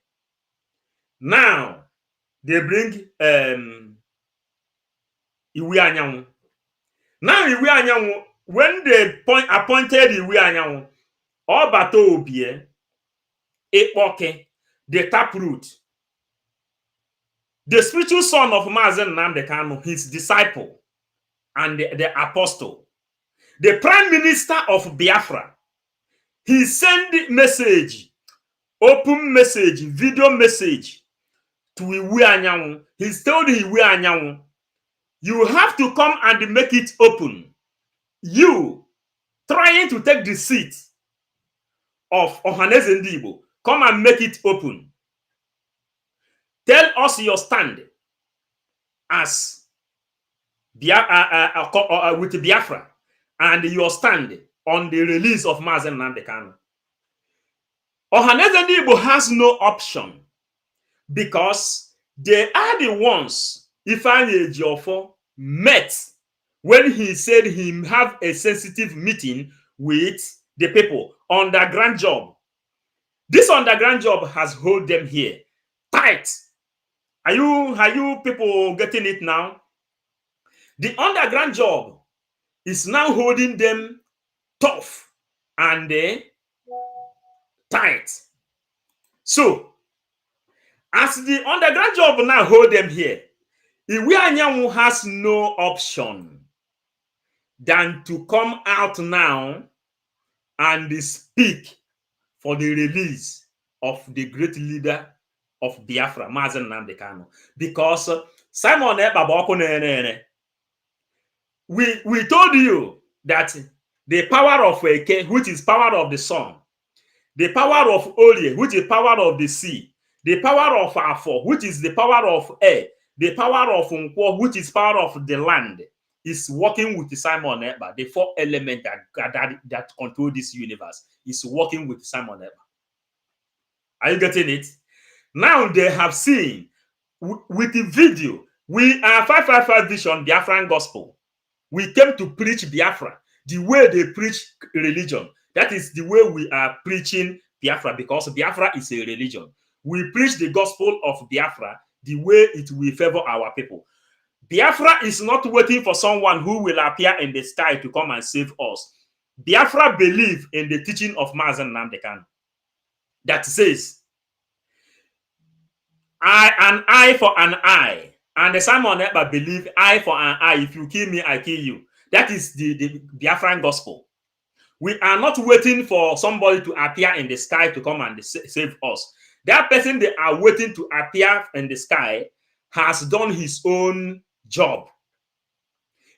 Now, they bring Iwe Anyanwu. Now, Iwe Anyanwu, when they appointed Iwe Anyanwu, Obato Obie, Ekpoke, the taproot, the spiritual son of Mazen Nnamdi Kanu, his disciple, and the apostle, the prime minister of Biafra, he sent message, open message, video message to Iwe Anyanwu. He told Iwe Anyanwu, you have to come and make it open. You trying to take the seat of Ohaneze Ndigbo, come and make it open. Tell us your stand as with Biafra and your stand on the release of Mazen Nnamdi Kanu. Ohaneze Ndigbo has no option because they are the ones Ifeanyi Ejiofor met when he said he have a sensitive meeting with the people. Underground job. This underground job has hold them here tight. Are you people getting it now? The underground job is now holding them tough and tight. So, as the underground job now hold them here, Iwe Anyanwu has no option than to come out now and speak for the release of the great leader of Biafra, Mazen Nnamdi Kanu. Because Simon Ekpa, we told you that the power of Eke, which is power of the sun, the power of Olie, which is power of the sea, the power of Afo, which is the power of air, the power of Nkwo, which is power of the land, is working with Simon Ekpa. The four elements that control this universe is working with Simon Ekpa. Are you getting it? Now they have seen with the video, we are 555 Vision Biafran Gospel. We came to preach Biafra the way they preach religion. That is the way we are preaching Biafra, because Biafra is a religion. We preach the gospel of Biafra the way it will favor our people. Biafra is not waiting for someone who will appear in the sky to come and save us. Biafra believe in the teaching of Mazen Nnamdi Kanu that says, an eye for an eye. And the Simon Ekpa believe eye for an eye. If you kill me, I kill you. That is the Biafran gospel. We are not waiting for somebody to appear in the sky to come and save us. That person they are waiting to appear in the sky has done his own job.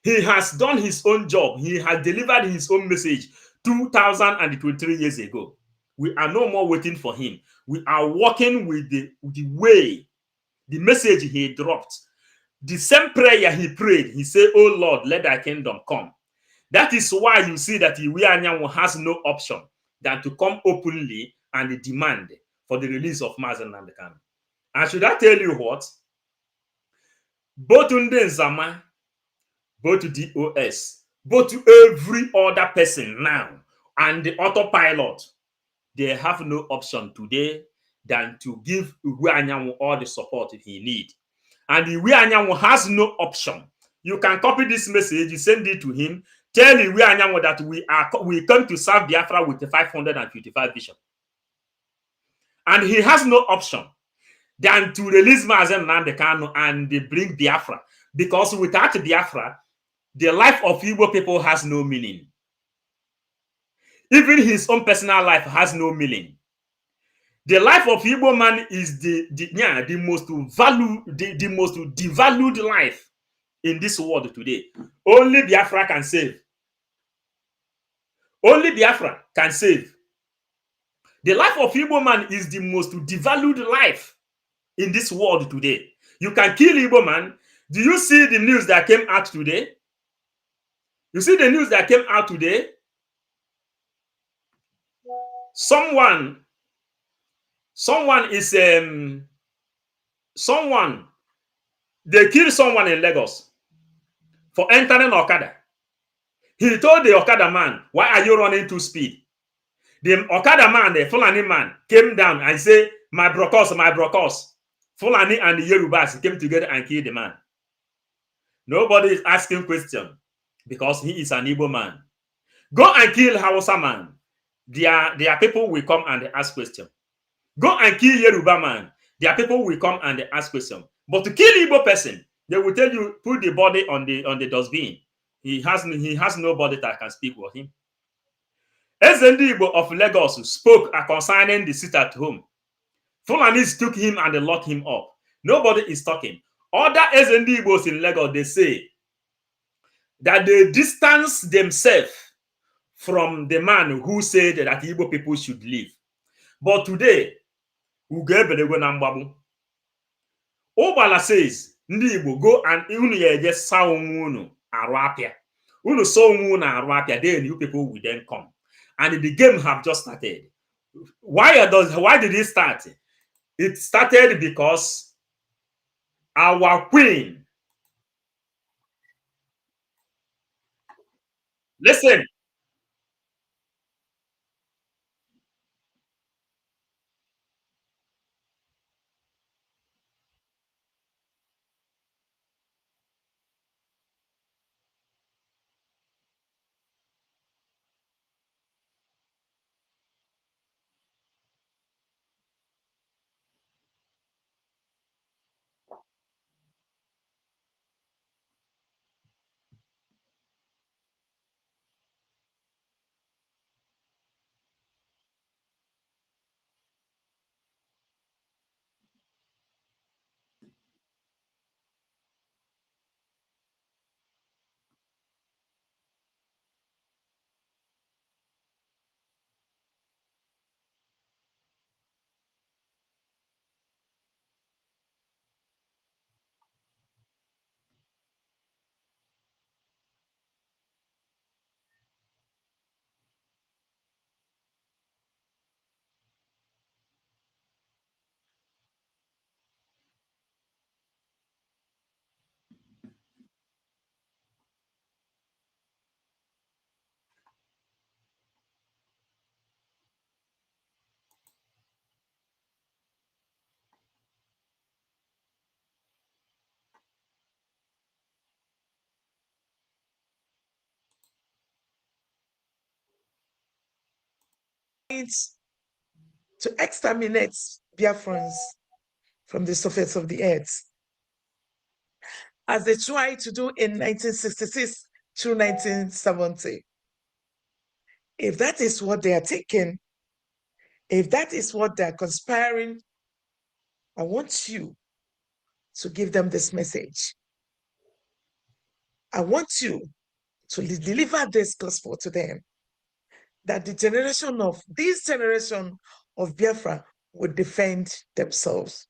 He has done his own job. He has delivered his own message 2023 years ago. We are no more waiting for him. We are working with the way, the message he dropped. The same prayer he prayed, he said, "Oh Lord, let thy kingdom come." That is why you see that Iwe Anyanwu has no option than to come openly and demand for the release of Mazen Nnamdi Kanu. And should I tell you what? Both Nde Nzama, both DOS, both every other person now, and the autopilot, they have no option today than to give Iwe Anyanwu all the support he needs. And Iwe Anyanwu has no option. You can copy this message, you send it to him, tell Iwe Anyanwu that we come to serve Biafra with the 555 vision. And he has no option than to release Mazen Nnamdi Kanu and bring Biafra. Because without Biafra, the life of Igbo people has no meaning. Even his own personal life has no meaning. The life of Igbo man is the most devalued life in this world today. Only Biafra can save. Only Biafra can save. The life of Igbo man is the most devalued life in this world today. You can kill Igbo man. Do you see the news that came out today? You see the news that came out today? Someone is they killed someone in Lagos for entering Okada. He told the Okada man, "Why are you running too speed?" The Okada man, the Fulani man, came down and said, my brokos. Fulani and the Yorubas came together and killed the man. Nobody is asking question because he is an Igbo man. Go and kill Hausa man. Their people will come and ask question. Go and kill Yoruba man. Their people will come and ask question. But to kill Igbo person, they will tell you, put the body on the dustbin. He has nobody that can speak for him. Ezendi Igbo of Lagos spoke concerning the sit at home. Fulanis took him and they locked him up. Nobody is talking. Other Ezendi Igbos in Lagos, they say that they distance themselves from the man who said that Igbo people should leave. But today, Obala says, Ndi Igbo, go and unu ye sa unu arụ apịa. Unu so unu arụ apịa, then you people will then come. And the game have just started. Why did it start? It started because our queen, listen, To exterminate Biafrans. from the surface of the earth, as they tried to do in 1966 through 1970. If that is what they are taking, if that is what they're conspiring, I want you to give them this message. I want you to deliver this gospel to them, that this generation of Biafra would defend themselves.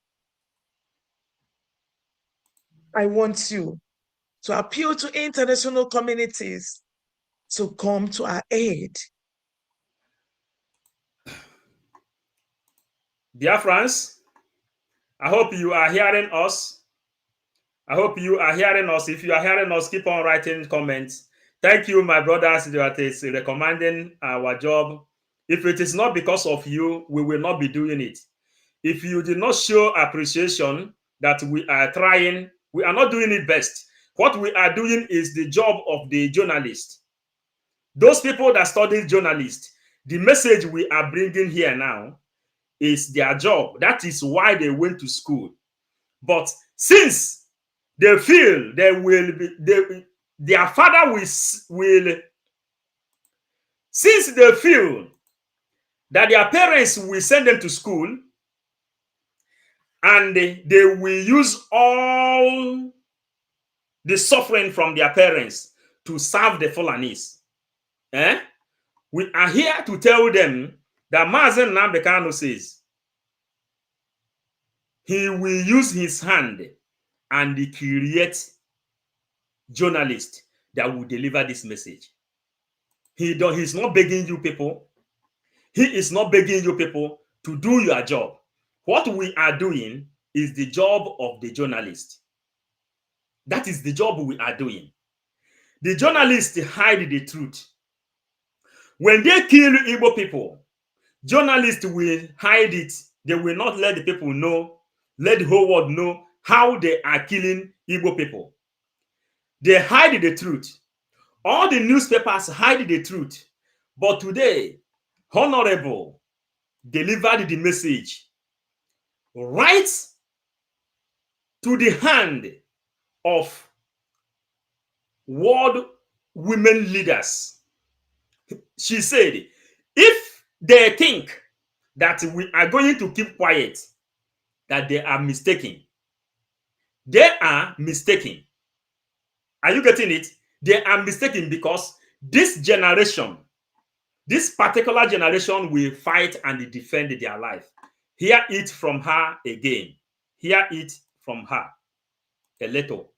I want you to appeal to international communities to come to our aid. Biafrans, I hope you are hearing us. I hope you are hearing us. If you are hearing us, keep on writing comments. Thank you, my brothers, that is recommending our job. If it is not because of you, we will not be doing it. If you did not show appreciation that we are trying, we are not doing it best. What we are doing is the job of the journalist. Those people that study journalists, the message we are bringing here now is their job. That is why they went to school. But since they feel they will be, their father will, since they feel that their parents will send them to school and they will use all the suffering from their parents to serve the Fulanis. We are here to tell them that Mazen Nnamdi Kanu says he will use his hand and create journalists that will deliver this message. He's not begging you people. He is not begging you people to do your job. What we are doing is the job of the journalist. That is the job we are doing. The journalists hide the truth. When they kill Igbo people, journalists will hide it. They will not let the people know, let the whole world know how they are killing Igbo people. They hide the truth. All the newspapers hide the truth. But today, Honorable delivered the message right to the hand of world women leaders. She said, if they think that we are going to keep quiet, that they are mistaken. They are mistaken. Are you getting it? They are mistaken because this generation, this particular generation will fight and defend their life. Hear it from her again. Hear it from her a little.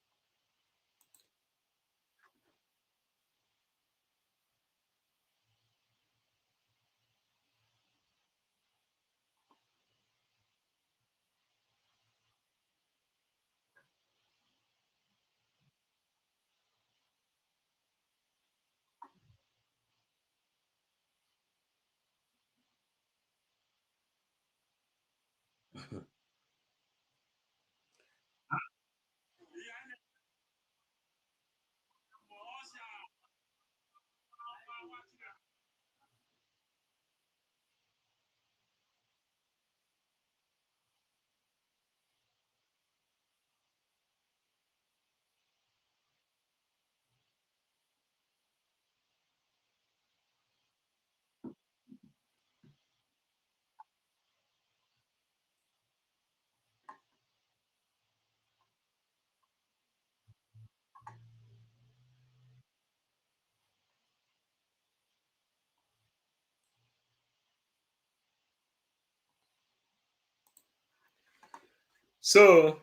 So,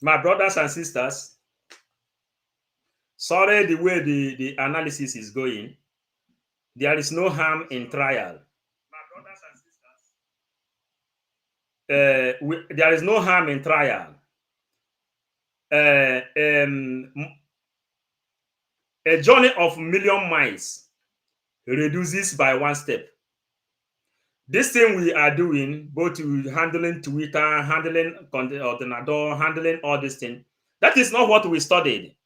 my brothers and sisters, sorry the way the analysis is going. There is no harm in trial. There is no harm in trial. A journey of million miles reduces by one step. This thing we are doing, both handling Twitter, handling Ordinador, handling all this thing, that is not what we studied.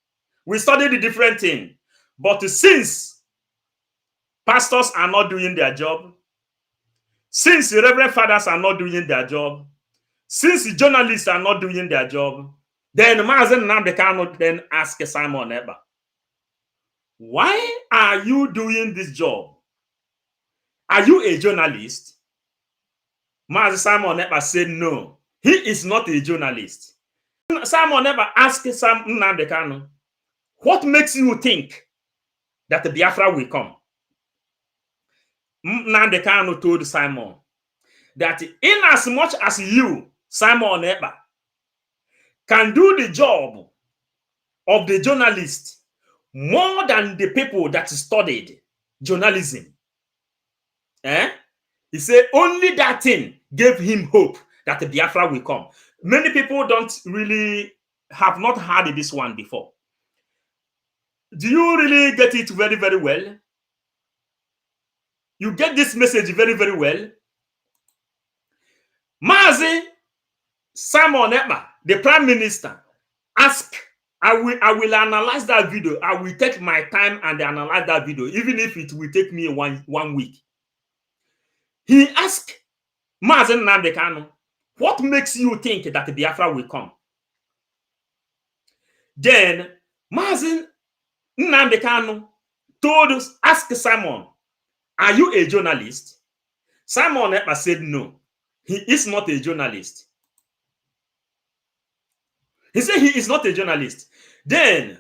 We studied a different thing. But since pastors are not doing their job, since the reverend fathers are not doing their job, Since journalists are not doing their job, then Mazen Nnamdi Kanu then ask Simon Ekpa, why are you doing this job? Are you a journalist? Mazen Simon Ekpa said no, he is not a journalist. Simon Ekpa asked Nnamdi Kanu, what makes you think that the Biafra will come? Nnamdi Kanu told Simon that in as much as you, Simon Ekpa, can do the job of the journalist more than the people that studied journalism. He said only that thing gave him hope that the Biafra will come. Many people have not heard this one before. Do you really get it very, very well? You get this message very, very well. Mazi Simon Ekpa, the Prime Minister, asked, I will analyze that video. I will take my time and analyze that video, even if it will take me one week. He asked Mazi Nnamdi Kanu, what makes you think that the Biafra will come? Then Mazi Nnamdi Kanu asked Simon, are you a journalist? Simon Ekpa said no, he is not a journalist. He said he is not a journalist. Then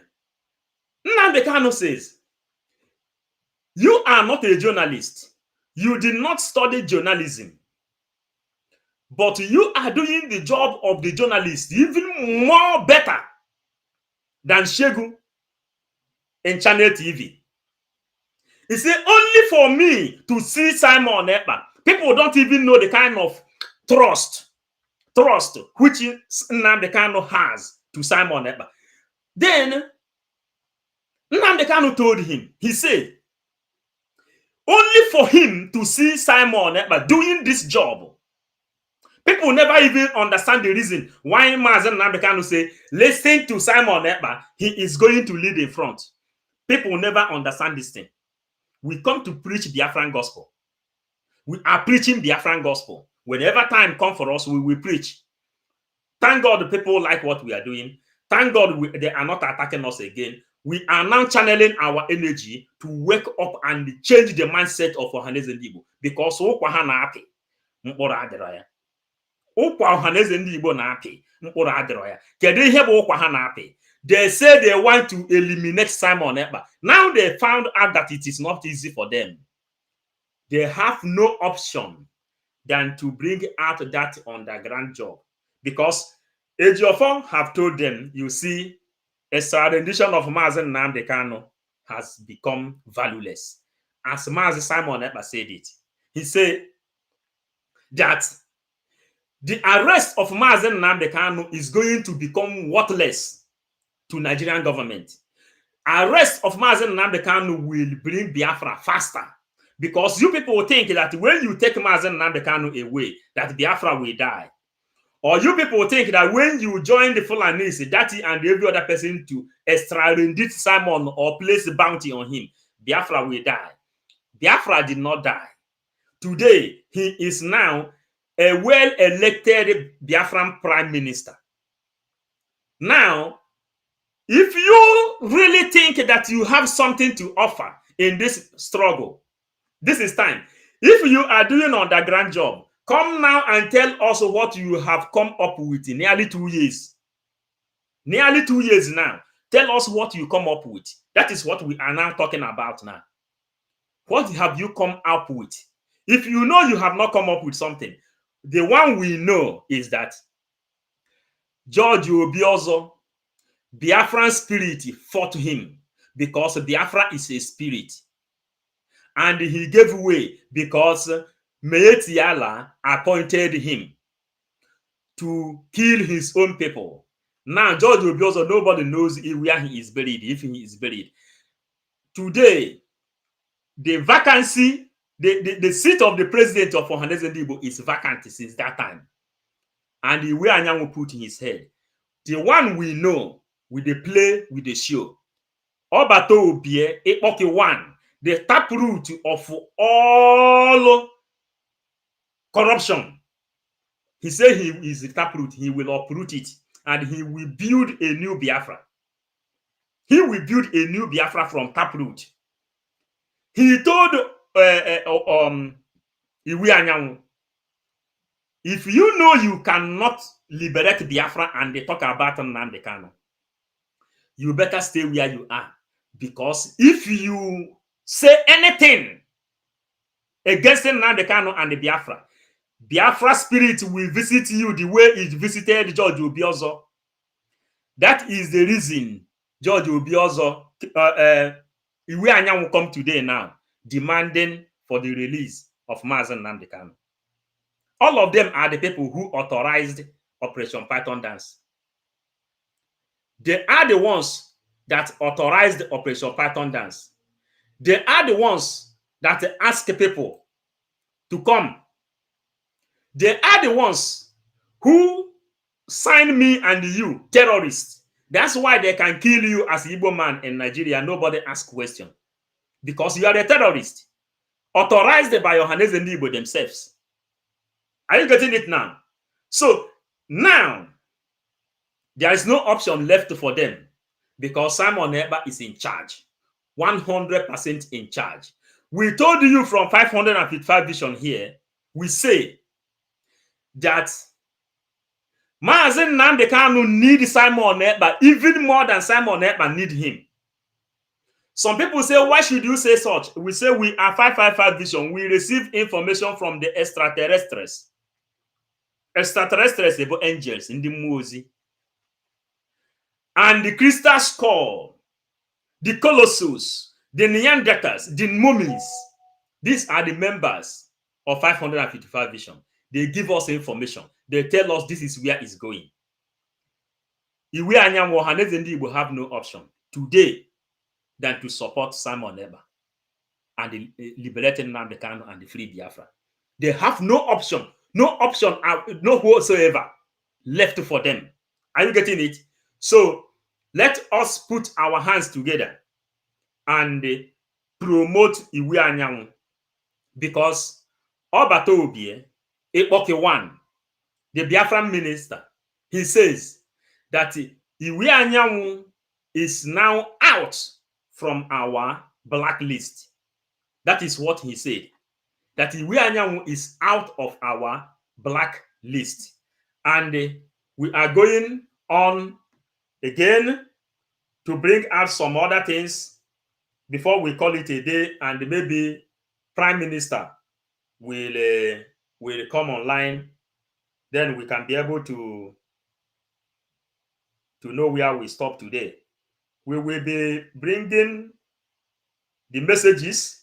Nnamdi Kanu says, you are not a journalist. You did not study journalism. But you are doing the job of the journalist even more better than Shegu in Channel TV. He said, only for me to see Simon Ekpa, people don't even know the kind of trust which Nnamdi Kanu has to Simon Ekpa. Then Nnamdi Kanu told him, he said, only for him to see Simon Ekpa doing this job, people never even understand the reason why Mazen Nnamdi Kanu say, listen to Simon Ekpa, he is going to lead in front. People never understand this thing. We come to preach Biafran gospel. We are preaching Biafran gospel. Whenever time comes for us, we will preach. Thank God the people like what we are doing. Thank God they are not attacking us again. We are now channeling our energy to wake up and change the mindset of Ohaneze Ndigbo. Because ụkwa ha na-apị, mkpụrụ adịrọ ya. Ụkwa Ohaneze Ndigbo na-apị, mkpụrụ adịrọ ya. Kedu ihe bụ ụkwa ha na-apị? They say they want to eliminate Simon Ekpa. Now they found out that it is not easy for them. They have no option than to bring out that underground job. Because Ejiofor have told them, you see, a rendition of Mazen Nnamdi Kanu has become valueless. As Mazen Simon Ekpa said it. He said that the arrest of Mazen Nnamdi Kanu is going to become worthless to Nigerian government. Arrest of Mazen Nnamdi Kanu will bring Biafra faster. Because you people think that when you take Mazen Nnamdi Kanu away, that Biafra will die. Or you people think that when you join the Fulanis, Dati and every other person to extradite Simon or place a bounty on him, Biafra will die. Biafra did not die. Today, he is now a well-elected Biafran Prime Minister. Now, if you really think that you have something to offer in this struggle, this is time. If you are doing underground job, come now and tell us what you have come up with in nearly 2 years. Nearly 2 years now. Tell us what you come up with. That is what we are now talking about now. What have you come up with? If you know you have not come up with something, the one we know is that George Obiozo, Biafran spirit fought him because Biafra is a spirit. And he gave way because Meetiala appointed him to kill his own people. Now, George Obiozo, nobody knows where he is buried, if he is buried. Today, the vacancy, the seat of the president of Ohaneze Ndigbo is vacant since that time. And where Anyanwu put in his head. The one we know, with the play, with the show. Obato Obie, Epoki one, the taproot of all corruption He said he is the taproot. He will uproot it and he will build a new Biafra. He will build a new Biafra from taproot. He told Iwi Anyanwu, if you know you cannot liberate Biafra and they talk about Nnamdi Kanu, you better stay where you are. Because if you say anything against Nnamdi Kanu and the Biafra spirit will visit you the way it visited George Obiozo. That is the reason George Obiozo, Iwi Anyanwu come today now, demanding for the release of Mazen Nnamdi Kanu. All of them are the people who authorized Operation Python Dance. They are the ones that authorized Operation Python Dance. They are the ones that ask people to come. They are the ones who sign me and you, terrorists. That's why they can kill you as Igbo man in Nigeria. Nobody asks question. Because you are a terrorist. Authorized by Yohanes and Igbo themselves. Are you getting it now? So, now, there is no option left for them. Because Simon Ekpa is in charge. 100% in charge. We told you from 555 vision here, we say that Mazen Nnamdi Kanu need Simon Ekpa even more than Simon Ekpa need him. Some people say, why should you say such? We say we are 555 vision. We receive information from the extraterrestrials. Extraterrestrials about angels in the Mozi. And the crystal skull, the colossus, the Neanderthals, the mummies. These are the members of 555 vision. They give us information. They tell us this is where it's going. Iwi Anyanwu Ohaneze Ndi Igbo have no option today than to support Simon Ekpa and the liberated Nnamdi Kanu and the free Biafra. They have no option, no whatsoever left for them. Are you getting it? So let us put our hands together and promote Iwi Anyanwu, because Obata Obie, Ekpoke One, the Biafran minister, he says that Iwi Anyanwu is now out from our blacklist. That is what he said. That Iwi Anyanwu is out of our blacklist. And we are going on again to bring out some other things before we call it a day, and maybe Prime Minister will come online. Then we can be able to know where we stop today. We will be bringing the messages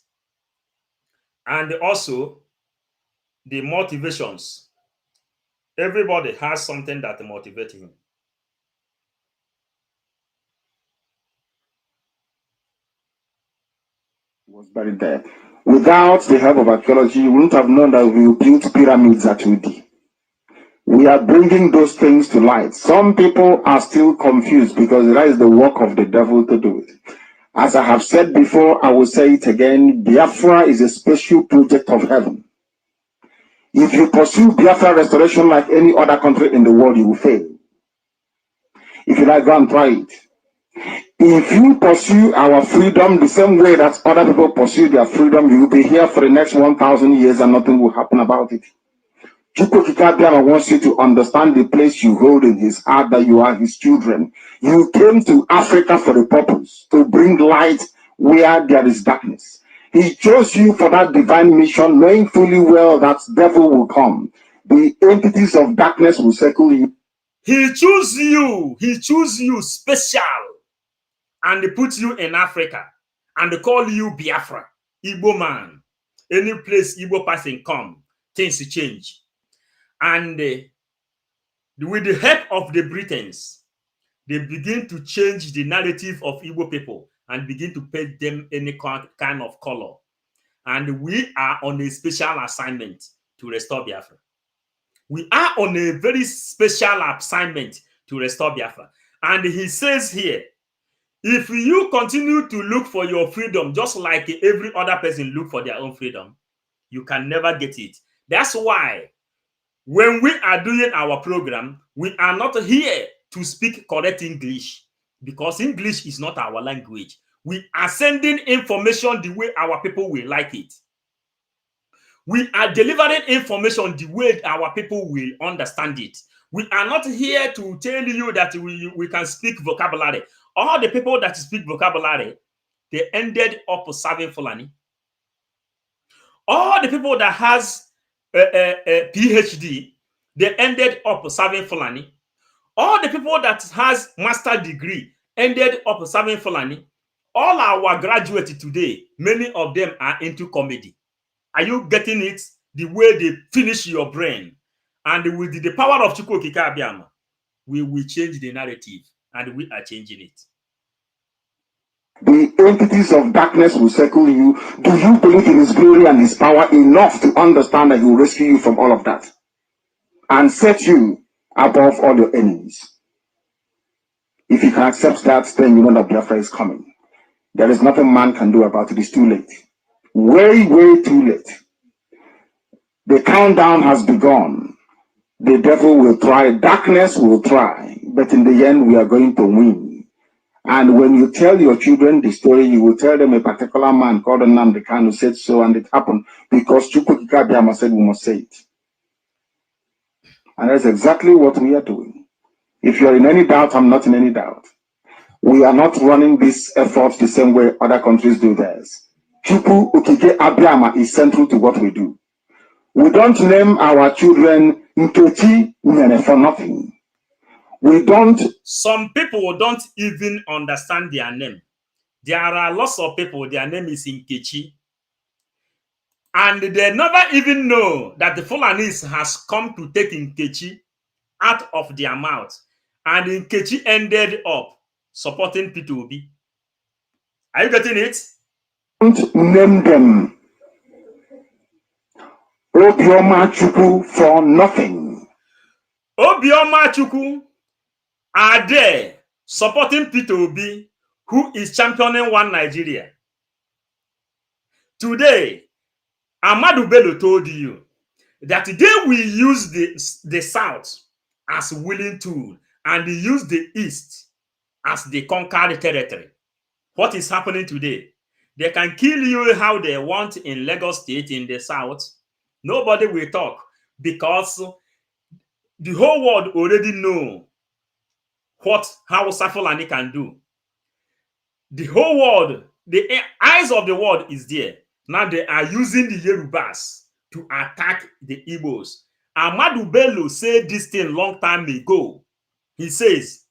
and also the motivations. Everybody has something that motivates him. Was buried there. Without the help of archaeology, you wouldn't have known that we built pyramids at Udi. We are bringing those things to light. Some people are still confused because that is the work of the devil to do it. As I have said before, I will say it again, Biafra is a special project of heaven. If you pursue Biafra restoration like any other country in the world, you will fail. If you like, go and try it. If you pursue our freedom the same way that other people pursue their freedom, you will be here for the next 1,000 years and nothing will happen about it. Chukwu Kikabiama wants you to understand the place you hold in his heart, that you are his children. You came to Africa for the purpose to bring light where there is darkness. He chose you for that divine mission, knowing fully well that devil will come. The entities of darkness will circle you. He chose you special, and put you in Africa, and call you Biafra, Igbo man. Any place Igbo person come, things change. And with the help of the Britons, they begin to change the narrative of Igbo people and begin to paint them any kind of color. And we are on a special assignment to restore Biafra. We are on a very special assignment to restore Biafra. And he says here, if you continue to look for your freedom, just like every other person look for their own freedom, you can never get it. That's why When we are doing our program, we are not here to speak correct English because English is not our language. We are sending information the way our people will like it. We are delivering information the way our people will understand it. We are not here to tell you that we can speak vocabulary. All the people that speak vocabulary, they ended up serving Fulani. All the people that has a PhD, they ended up serving Fulani. All the people that has master degree ended up serving Fulani. All our graduates today, many of them are into comedy. Are you getting it? The way they finish your brain. And with the power of Chukwu Okike Abiama, we will change the narrative, and we are changing it. The entities of darkness will circle you. Do you believe in his glory and his power enough to understand that he will rescue you from all of that and set you above all your enemies? If you can accept that, then you know that Biafra is coming. There is nothing man can do about it. It's too late. Way, way too late. The countdown has begun. The devil will try, darkness will try, but in the end, we are going to win. And when you tell your children the story, you will tell them a particular man called Nnamdi Kanu said so, and it happened because Chukwu Okike Abiama said we must say it. And that's exactly what we are doing. If you're in any doubt, I'm not in any doubt. We are not running this effort the same way other countries do theirs. Chukwu Okike Abiama is central to what we do. We don't name our children Nkechi Unene for nothing. We don't. Some people don't even understand their name. There are lots of people, their name is Nkechi. And they never even know that the Fulanis has come to take Nkechi out of their mouth. And Nkechi ended up supporting Peter Obi. Are you getting it? Don't name them Obioma Chukwu for nothing. Obioma Chukwu are there supporting Peter Obi, who is championing one Nigeria. Today, Ahmadu Bello told you that they will use the South as willing tool and use the East as the conquered territory. What is happening today? They can kill you how they want in Lagos State, in the South. Nobody will talk because the whole world already know how Fulani can do. The whole world, the eyes of the world is there. Now they are using the Yorubas to attack the Igbos. Ahmadu Bello said this thing long time ago. He says,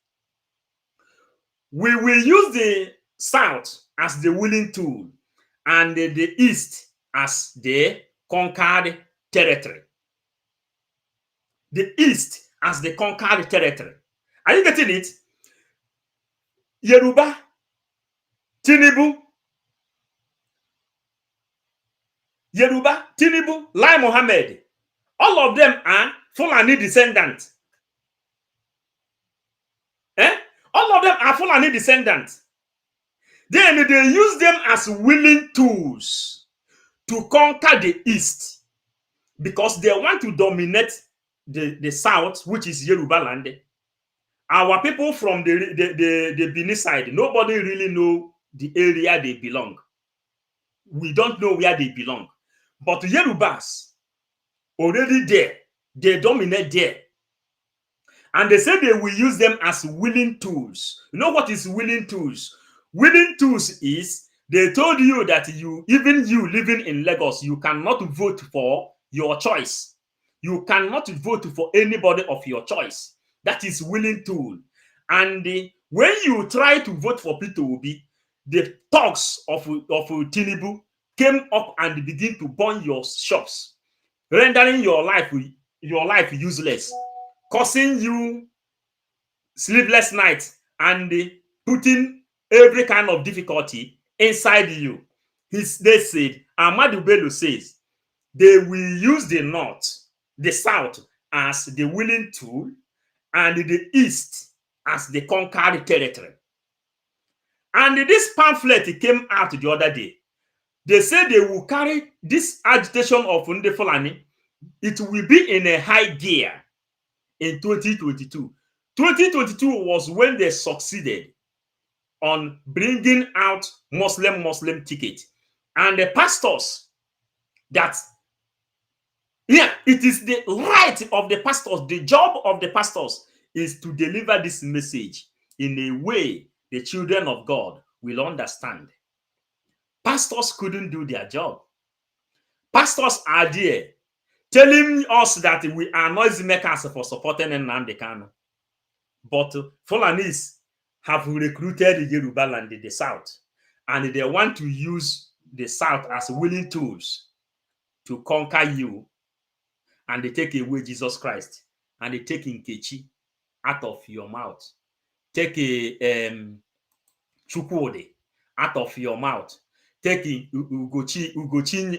we will use the South as the willing tool and the East as the conquered territory. The East as the conquered territory. Are you getting it? Yoruba, Tinubu, Lai Mohammed, all of them are Fulani descendants. All of them are Fulani descendants. Then they use them as willing tools to conquer the East because they want to dominate the South, which is Yoruba land. Our people from the Benin side, nobody really know the area they belong. We don't know where they belong. But Yorubas, already there, they dominate there. And they say they will use them as willing tools. You know what is willing tools? Willing tools is, they told you that even you living in Lagos, you cannot vote for your choice. You cannot vote for anybody of your choice. That is willing tool. And when you try to vote for Peter Obi, the thugs of Tinubu came up and begin to burn your shops, rendering your life useless, causing you sleepless nights, and putting every kind of difficulty inside you. They said, Ahmadu Bello says, they will use the North, the South as the willing tool, and the East as the conquered territory. And this pamphlet came out the other day. They said they will carry this agitation of Nde Fulani. it will be in a high gear in 2022. 2022 was when they succeeded on bringing out Muslim ticket. And the pastors that, it is the right of the pastors, the job of the pastors is to deliver this message in a way the children of God will understand. Pastors couldn't do their job. Pastors are there telling us that we are noisemakers for supporting Nnamdi Kanu. But Fulanis have recruited Yoruba land in the south, and they want to use the south as willing tools to conquer you, and they take away Jesus Christ, and they take Nkechi out of your mouth, take a Chukwudi out of your mouth, take Ugochinyere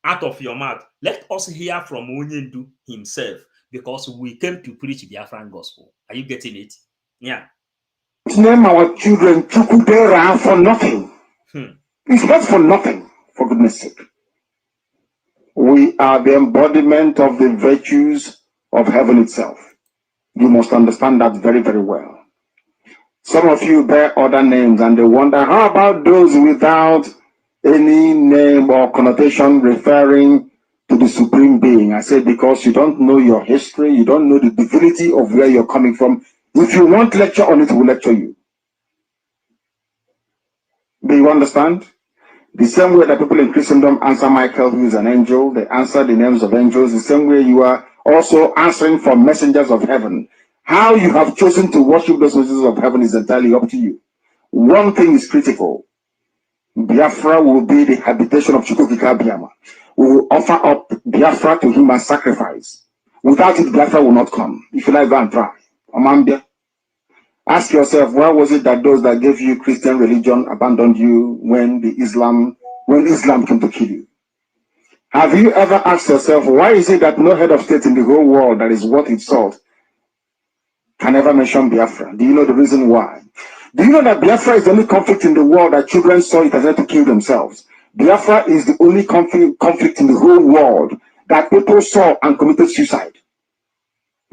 out of your mouth. Let us hear from Onyendu himself, because we came to preach the Biafran gospel. Are you getting it? Yeah. Name our children Chukudera for nothing. It's not for nothing, for goodness sake. We are the embodiment of the virtues of heaven itself. You must understand that very, very well. Some of you bear other names and they wonder, how about those without any name or connotation referring to the supreme being? I say, because you don't know your history, you don't know the divinity of where you're coming from. If you want lecture on it, we'll lecture you. Do you understand? The same way that people in Christendom answer Michael, who is an angel, they answer the names of angels, the same way you are also answering for messengers of heaven. How you have chosen to worship those messengers of heaven is entirely up to you. One thing is critical. Biafra will be the habitation of Chukwukika Biama. We will offer up Biafra to him as sacrifice. Without it, Biafra will not come. If you like, go and try. Amambia. Ask yourself, why was it that those that gave you Christian religion abandoned you when Islam came to kill you? Have you ever asked yourself, why is it that no head of state in the whole world that is worth its salt can ever mention Biafra? Do you know the reason why? Do you know that Biafra is the only conflict in the world that children saw it as to kill themselves? Biafra is the only conflict in the whole world that people saw and committed suicide.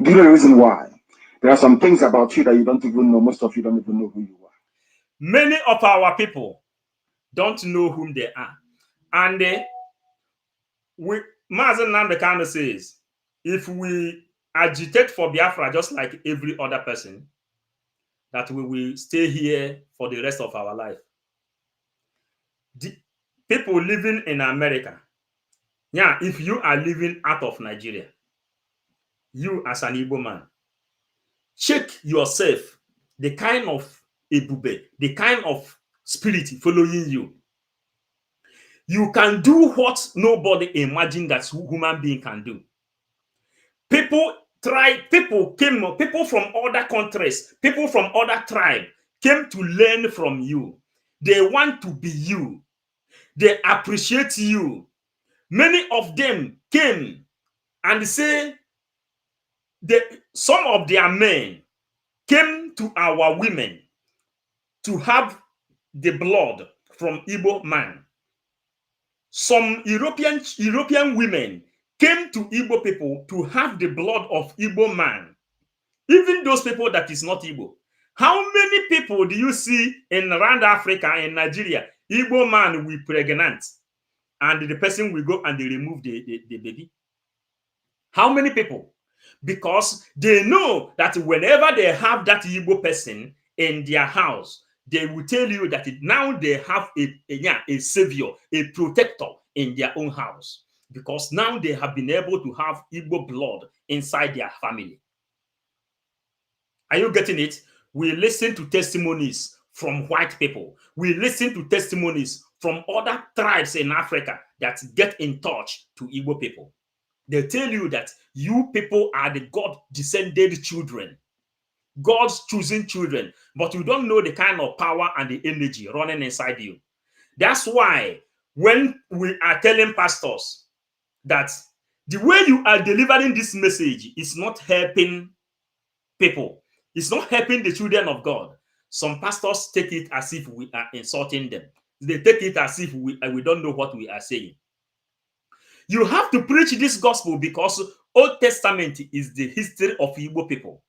Do you know the reason why? There are some things about you that you don't even know. Most of you don't even know who you are. Many of our people don't know whom they are. And Mazen Nnamdi says, if we agitate for Biafra just like every other person, that we will stay here for the rest of our life. The people living in America, if you are living out of Nigeria, you as an Igbo man, check yourself, the kind of ebube, the kind of spirit following you. You can do what nobody imagined that human being can do. People from other countries, people from other tribes came to learn from you. They want to be you. They appreciate you. Many of them came and say some of their men came to our women to have the blood from Igbo man. Some European women came to Igbo people to have the blood of Igbo man. Even those people that is not Igbo. How many people do you see in around Africa and Nigeria? Igbo man will pregnant and the person will go and they remove the baby. How many people? Because they know that whenever they have that Igbo person in their house, they will tell you that now they have a savior, a protector in their own house. Because now they have been able to have Igbo blood inside their family. Are you getting it? We listen to testimonies from white people. We listen to testimonies from other tribes in Africa that get in touch to Igbo people. They tell you that you people are the God-descended children, God's chosen children, but you don't know the kind of power and the energy running inside you. That's why when we are telling pastors that the way you are delivering this message is not helping people, it's not helping the children of God. Some pastors take it as if we are insulting them. They take it as if we don't know what we are saying. You have to preach this gospel because Old Testament is the history of Igbo people.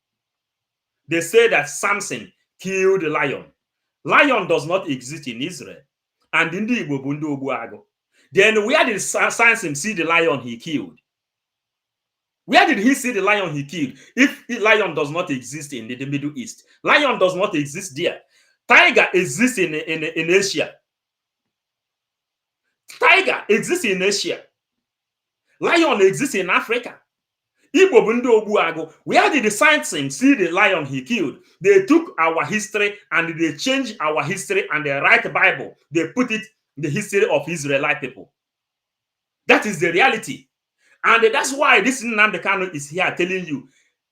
They say that Samson killed a lion. Lion does not exist in Israel. And in the Igbo Bundu Obuago. Then where did Samson see the lion he killed? Where did he see the lion he killed? If the lion does not exist in the Middle East, lion does not exist there. Tiger exists in Asia. Tiger exists in Asia. Lion exists in Africa. Igbo Bundu Obuago. Where did the Samson see the lion he killed? They took our history and they changed our history and they write the Bible. They put it in the history of Israelite people. That is the reality. And that's why this Nnamdi Kanu is here telling you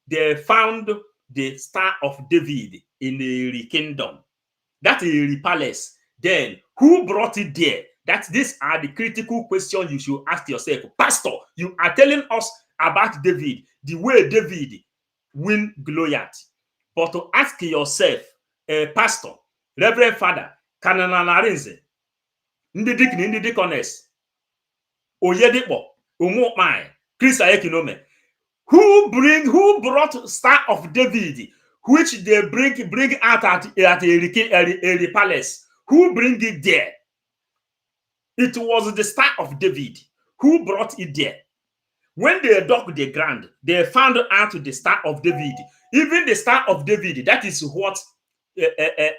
they found the Star of David in the kingdom. That is the palace. Then who brought it there? These are the critical questions you should ask yourself. Pastor, you are telling us about David, the way David win Goliath. But to ask yourself, Pastor, Reverend Father, Kananarinze, Ndi Deaconess, Oyedipo, Umokmai, Chris Ayekinome, who brought Star of David, which they bring out at a palace? Who bring it there? It was the Star of David. Who brought it there? When they dug the ground, they found out the Star of David. Even the Star of David, that is what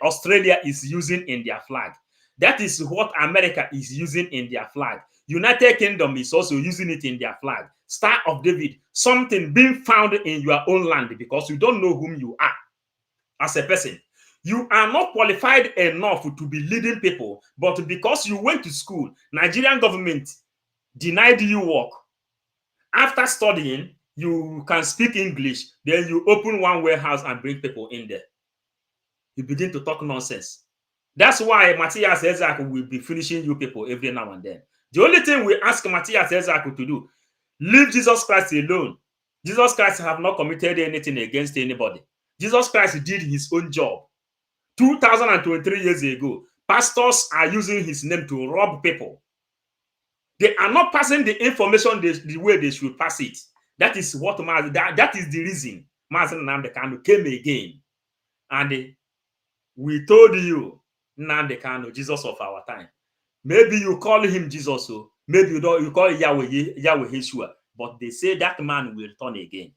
Australia is using in their flag. That is what America is using in their flag. United Kingdom is also using it in their flag. Star of David, something being found in your own land because you don't know whom you are as a person. You are not qualified enough to be leading people, but because you went to school, Nigerian government denied you work. After studying, you can speak English, then you open one warehouse and bring people in there. You begin to talk nonsense. That's why Matthias Ezeaku will be finishing you people every now and then. The only thing we ask Matthias Ezeaku to do, leave Jesus Christ alone. Jesus Christ have not committed anything against anybody. Jesus Christ did his own job. 2023 years ago, pastors are using his name to rob people. They are not passing the information the way they should pass it. That is what that is the reason Mazen Nnamdi Kanu came again. And we told you, Nnamdi Kanu, Jesus of our time. Maybe you call him Jesus, or maybe you call Yahweh Yeshua, but they say that man will return again.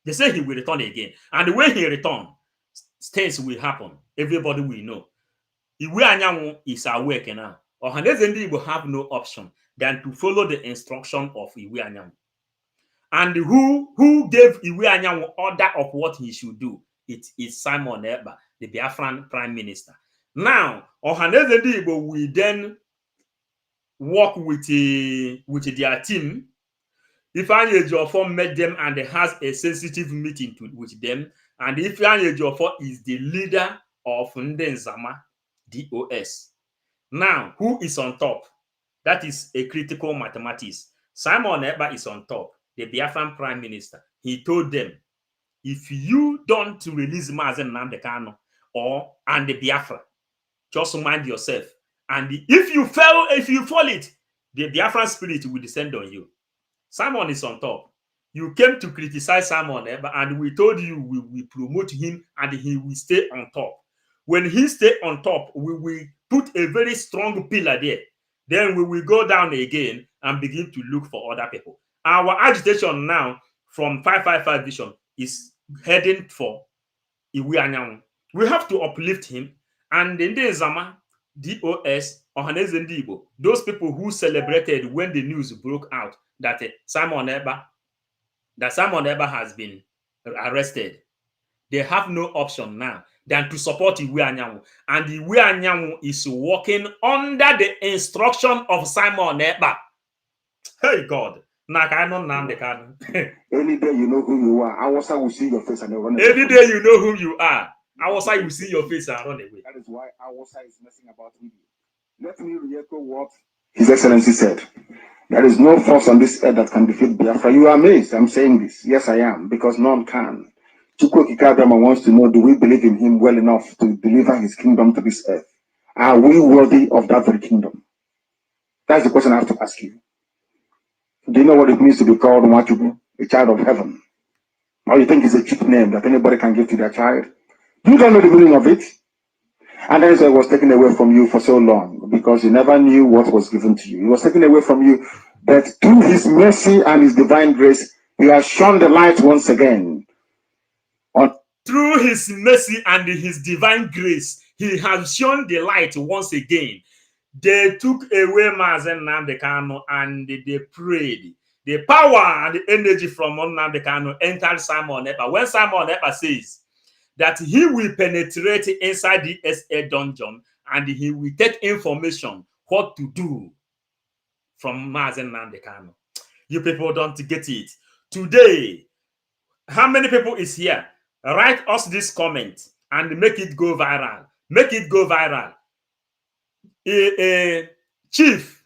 They say he will return again. And when he returns, things will happen. Everybody will know. Iwe Anyanwu is awake now. Ohaneze ndị Igbo have no option than to follow the instruction of Iwe Anyanwu. And who gave Iwe Anyanwu order of what he should do? It is Simon Ekpa, the Biafran Prime Minister. Now, Ohaneze ndị Igbo will then work with their team. Ifeanyi Ejiofor met them and has a sensitive meeting with them. And Ifeanyi Ejiofor is the leader of Ndị Nzama, DOS. Now, who is on top? That is a critical mathematics. Simon Ekpa is on top, the Biafran Prime Minister. He told them, if you don't release Mazen Nnamdi Kanu and the Biafra, just mind yourself. And if you fall it, the Biafran spirit will descend on you. Simon is on top. You came to criticize Simon Ekpa, and we told you we will promote him and he will stay on top. When he stays on top, we will put a very strong pillar there. Then we will go down again and begin to look for other people. Our agitation now from 555 Vision is heading for Iwe Anyanwu. We have to uplift him. And in the Zama, DOS, Ohaneze ndị Igbo, those people who celebrated when the news broke out that Simon Ekpa has been arrested, they have no option now than to support Iwe Anyanwu. And Iwe Anyanwu is working under the instruction of Simon Ekpa. Hey God. Any day you know who you are, Awasa will see your face and run away. Any day you know who you are, Awasa will see your face and run away. That is why Awasa is messing about with you. Let me re-echo what His Excellency said. There is no force on this earth that can defeat Biafra. You are amazed. I'm saying this. Yes, I am, because none can. Chukwu Kikadama wants to know, do we believe in him well enough to deliver his kingdom to this earth? Are we worthy of that very kingdom? That's the question I have to ask you. Do you know what it means to be called Machubu, a child of heaven? Or you think it's a cheap name that anybody can give to their child? You don't know the meaning of it. And then it was taken away from you for so long because you never knew what was given to you. It was taken away from you, but through his mercy and his divine grace, he has shone the light once again. Through his mercy and his divine grace, he has shown the light once again. They took away Mazen Namdekano and they prayed. The power and the energy from Namdekano entered Simon Epa. When Simon Epa says that he will penetrate inside the SA dungeon and he will take information what to do from Mazen Namdekano. You people don't get it. Today, how many people is here? Write us this comment and make it go viral. Make it go viral. Chief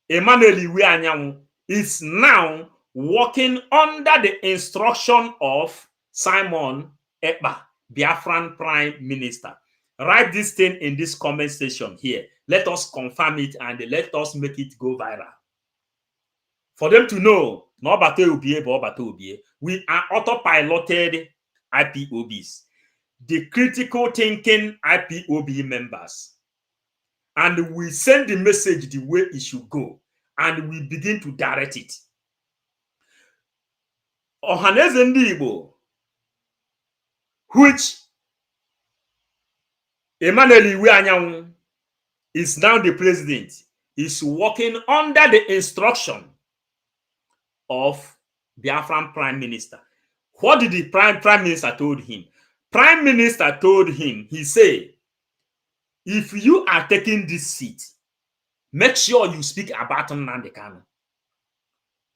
Emmanuel Iweanyanwu is now working under the instruction of Simon Ekpa, Biafran Prime Minister. Write this thing in this comment section here. Let us confirm it and let us make it go viral. For them to know, we are autopiloted IPOBs, the critical thinking IPOB members. And we send the message the way it should go, and we begin to direct it. Ohaneze ndị Igbo, which Emmanuel Iweanyanwu is now the president, is working under the instruction of Biafran Prime Minister. What did the Prime Minister told him? Prime Minister told him, he said, if you are taking this seat, make sure you speak about Nnamdi Kanu.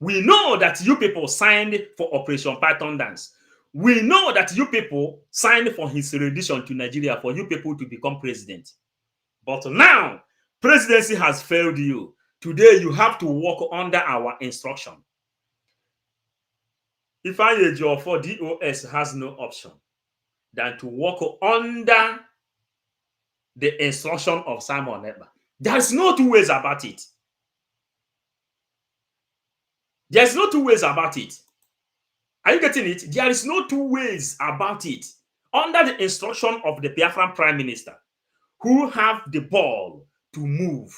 We know that you people signed for Operation Python Dance. We know that you people signed for his rendition to Nigeria for you people to become president. But now, presidency has failed you. Today, you have to work under our instruction. If I for DOS has no option than to work under the instruction of Simon Ekpa. There's no two ways about it. There's no two ways about it. Are you getting it? There is no two ways about it. Under the instruction of the Biafran Prime Minister, who have the ball to move,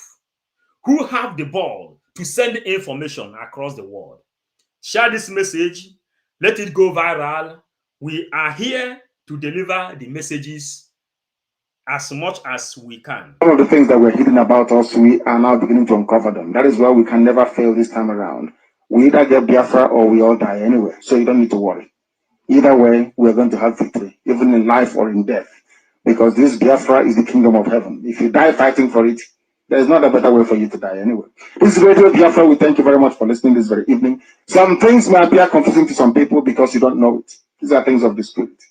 who have the ball to send information across the world. Share this message. Let it go viral. We are here to deliver the messages as much as we can. Some of the things that were hidden about us, we are now beginning to uncover them. That is why we can never fail this time around. We either get Biafra or we all die anyway. So you don't need to worry. Either way, we're going to have victory, even in life or in death. Because this Biafra is the kingdom of heaven. If you die fighting for it, there's not a better way for you to die anyway. This is Radio Biafra. We thank you very much for listening this very evening. Some things may appear confusing to some people because you don't know it. These are things of the spirit.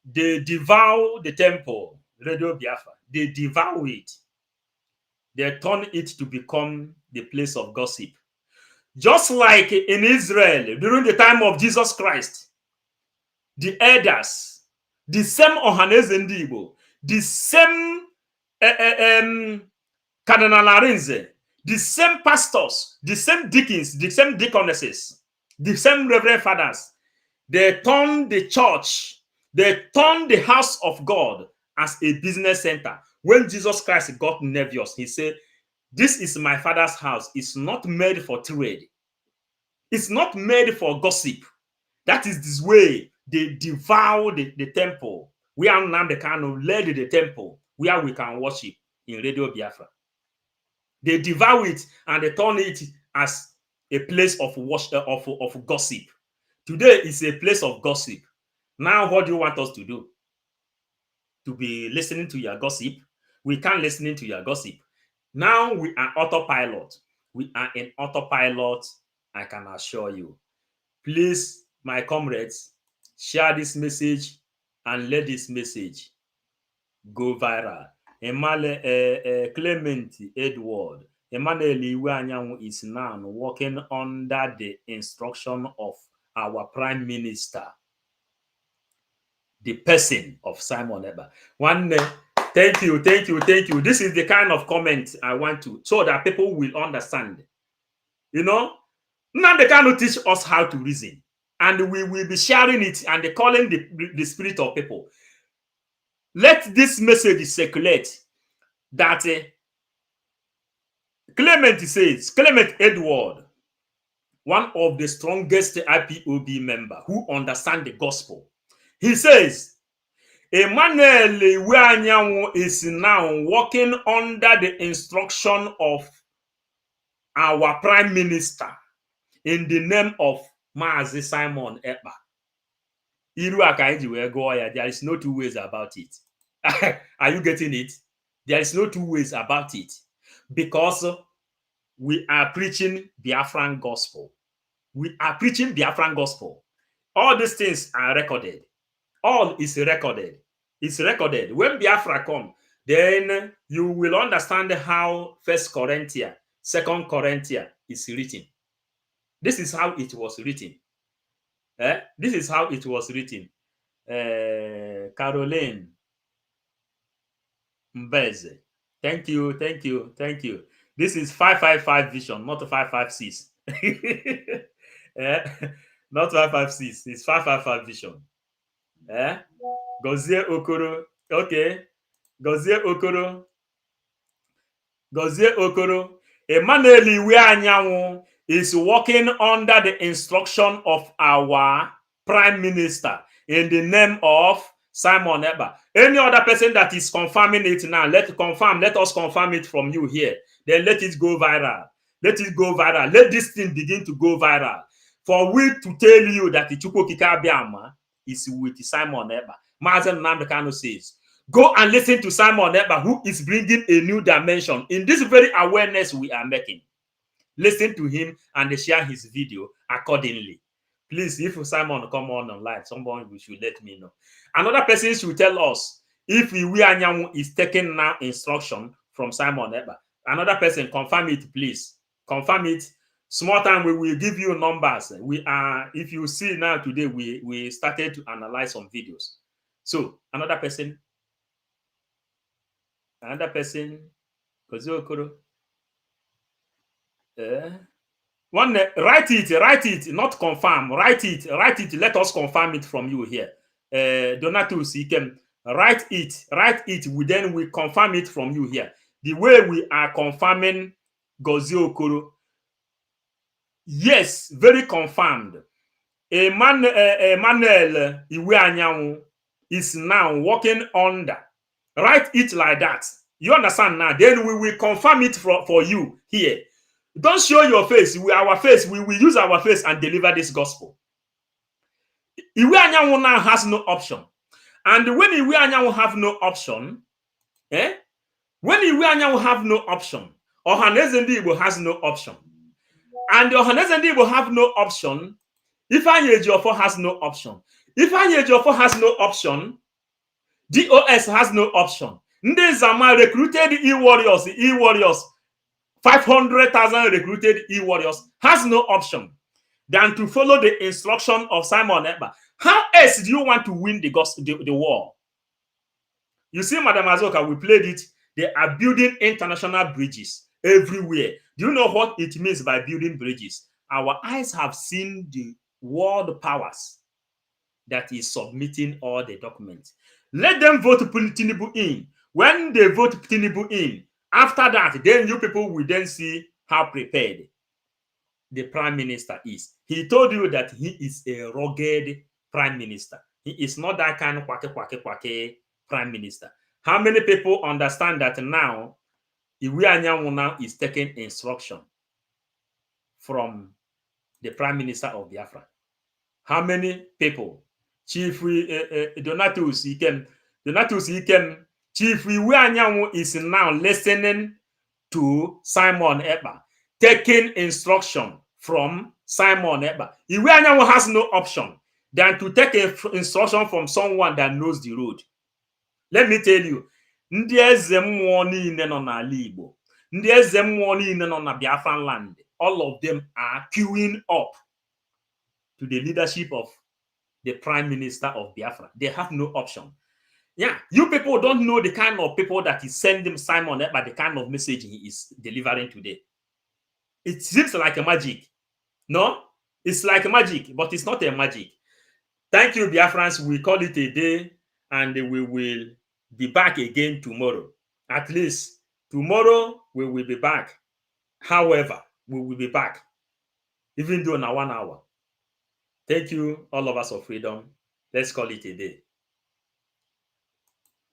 They devour the temple, Radio Biafra. They devour it. They turn it to become the place of gossip. Just like in Israel, during the time of Jesus Christ, the elders, the same Ohaneze ndị Igbo, the same Cardinal Arinze, the same pastors, the same deacons, the same deaconesses, the same reverend fathers, they turned the church, they turned the house of God as a business center. When Jesus Christ got nervous, he said, this is my father's house. It's not made for trade. It's not made for gossip. That is this way they devour the temple. We are Nnamdi Kanu led the temple where we can worship in Radio Biafra. They devour it and they turn it as a place of worship, of gossip. Today is a place of gossip. Now, what do you want us to do? To be listening to your gossip? We can't listen to your gossip. Now we are autopilot. We are in autopilot, I can assure you. Please, my comrades, share this message and let this message go viral. Clement Edward, Emmanuel Iweanyanwu is now working under the instruction of our Prime Minister, the person of Simon Ekpa. One, thank you. This is the kind of comment I want to, so that people will understand. You know, Now they cannot teach us how to reason. And we will be sharing it and calling the spirit of people. Let this message circulate that Clement Edward, one of the strongest IPOB member who understand the gospel, he says, Emmanuel Iweanyanwu is now working under the instruction of our prime minister in the name of Mazi Simon Ekpa. There is no two ways about it. Are you getting it? There is no two ways about it. Because we are preaching Biafran gospel. We are preaching Biafran gospel. All these things are recorded. All is recorded. It's recorded. When Biafra come, then you will understand how 1 Corinthians, 2 Corinthians is written. This is how it was written. This is how it was written. Caroline Mbeze. Thank you. This is 555 vision, not 556. Not 556. It's 555 vision. Gozie Okoro. Okay. Gozie Okoro. Emmanuel Iweanyanwu is working under the instruction of our prime minister in the name of Simon Ekpa. Any other person that is confirming it now, let us confirm it from you here. Then let it go viral. Let this thing begin to go viral. For we to tell you that the Chukwokika Biama is with Simon Ekpa. Mazen Namdekano says, go and listen to Simon Ekpa, who is bringing a new dimension in this very awareness we are making. Listen to him and share his video accordingly. Please, if Simon come on live, someone should let me know. Another person should tell us if Iweanyanwu is taking now instruction from Simon Ekpa. Another person, confirm it, please. Confirm it. Small time, we will give you numbers. We are, if you see now today, we started to analyze some videos. So, another person, Kozokoro. Write it, not confirm. Write it. Let us confirm it from you here. Donatus, you can write it. Then we confirm it from you here. The way we are confirming Gozie Okoro. Yes, very confirmed. Emmanuel Iweanyanwu is now working under. Write it like that. You understand now? Then we will confirm it for you here. Don't show your face. We will use our face and deliver this gospel. Iweanyanwu now has no option. And when Iweanyanwu have no option, Ohaneze Ndi Igbo has no option. And Ohaneze Ndi Igbo have no option. Ifeanyi Ejiofor has no option. Ifeanyi Ejiofor has no option. DOS has no option. Ndị Zama recruited e-warriors, 500,000 recruited e-warriors, has no option than to follow the instruction of Simon Ekpa. How else do you want to win the war? You see, Madam Azoka, we played it. They are building international bridges everywhere. Do you know what it means by building bridges? Our eyes have seen the world powers that is submitting all the documents. Let them vote Tinubu in. When they vote Tinubu in, after that, then you people will then see how prepared the prime minister is. He told you that he is a rugged prime minister. He is not that kind of quack prime minister. How many people understand that now Iweanyanwu now is taking instruction from the prime minister of Biafra? How many people? Chief Donatus Ikem, Chief Iweanyanwu is now listening to Simon Ekpa, taking instruction from Simon Ekpa. Iweanyanwu has no option than to take instruction from someone that knows the road. Let me tell you, ndị eze mmụọ niile nọ n'ala Igbo, ndị eze mmụọ niile nọ na Biafran land, all of them are queuing up to the leadership of the prime minister of Biafra. They have no option. Yeah, you people don't know the kind of people that is sending Simon Ekpa, the kind of message he is delivering today. It seems like a magic. No, it's like magic, but it's not a magic. Thank you, Biafrans. We call it a day, and we will be back again tomorrow. At least tomorrow we will be back. However, we will be back, even though now 1 hour. Thank you, all of us of freedom. Let's call it a day.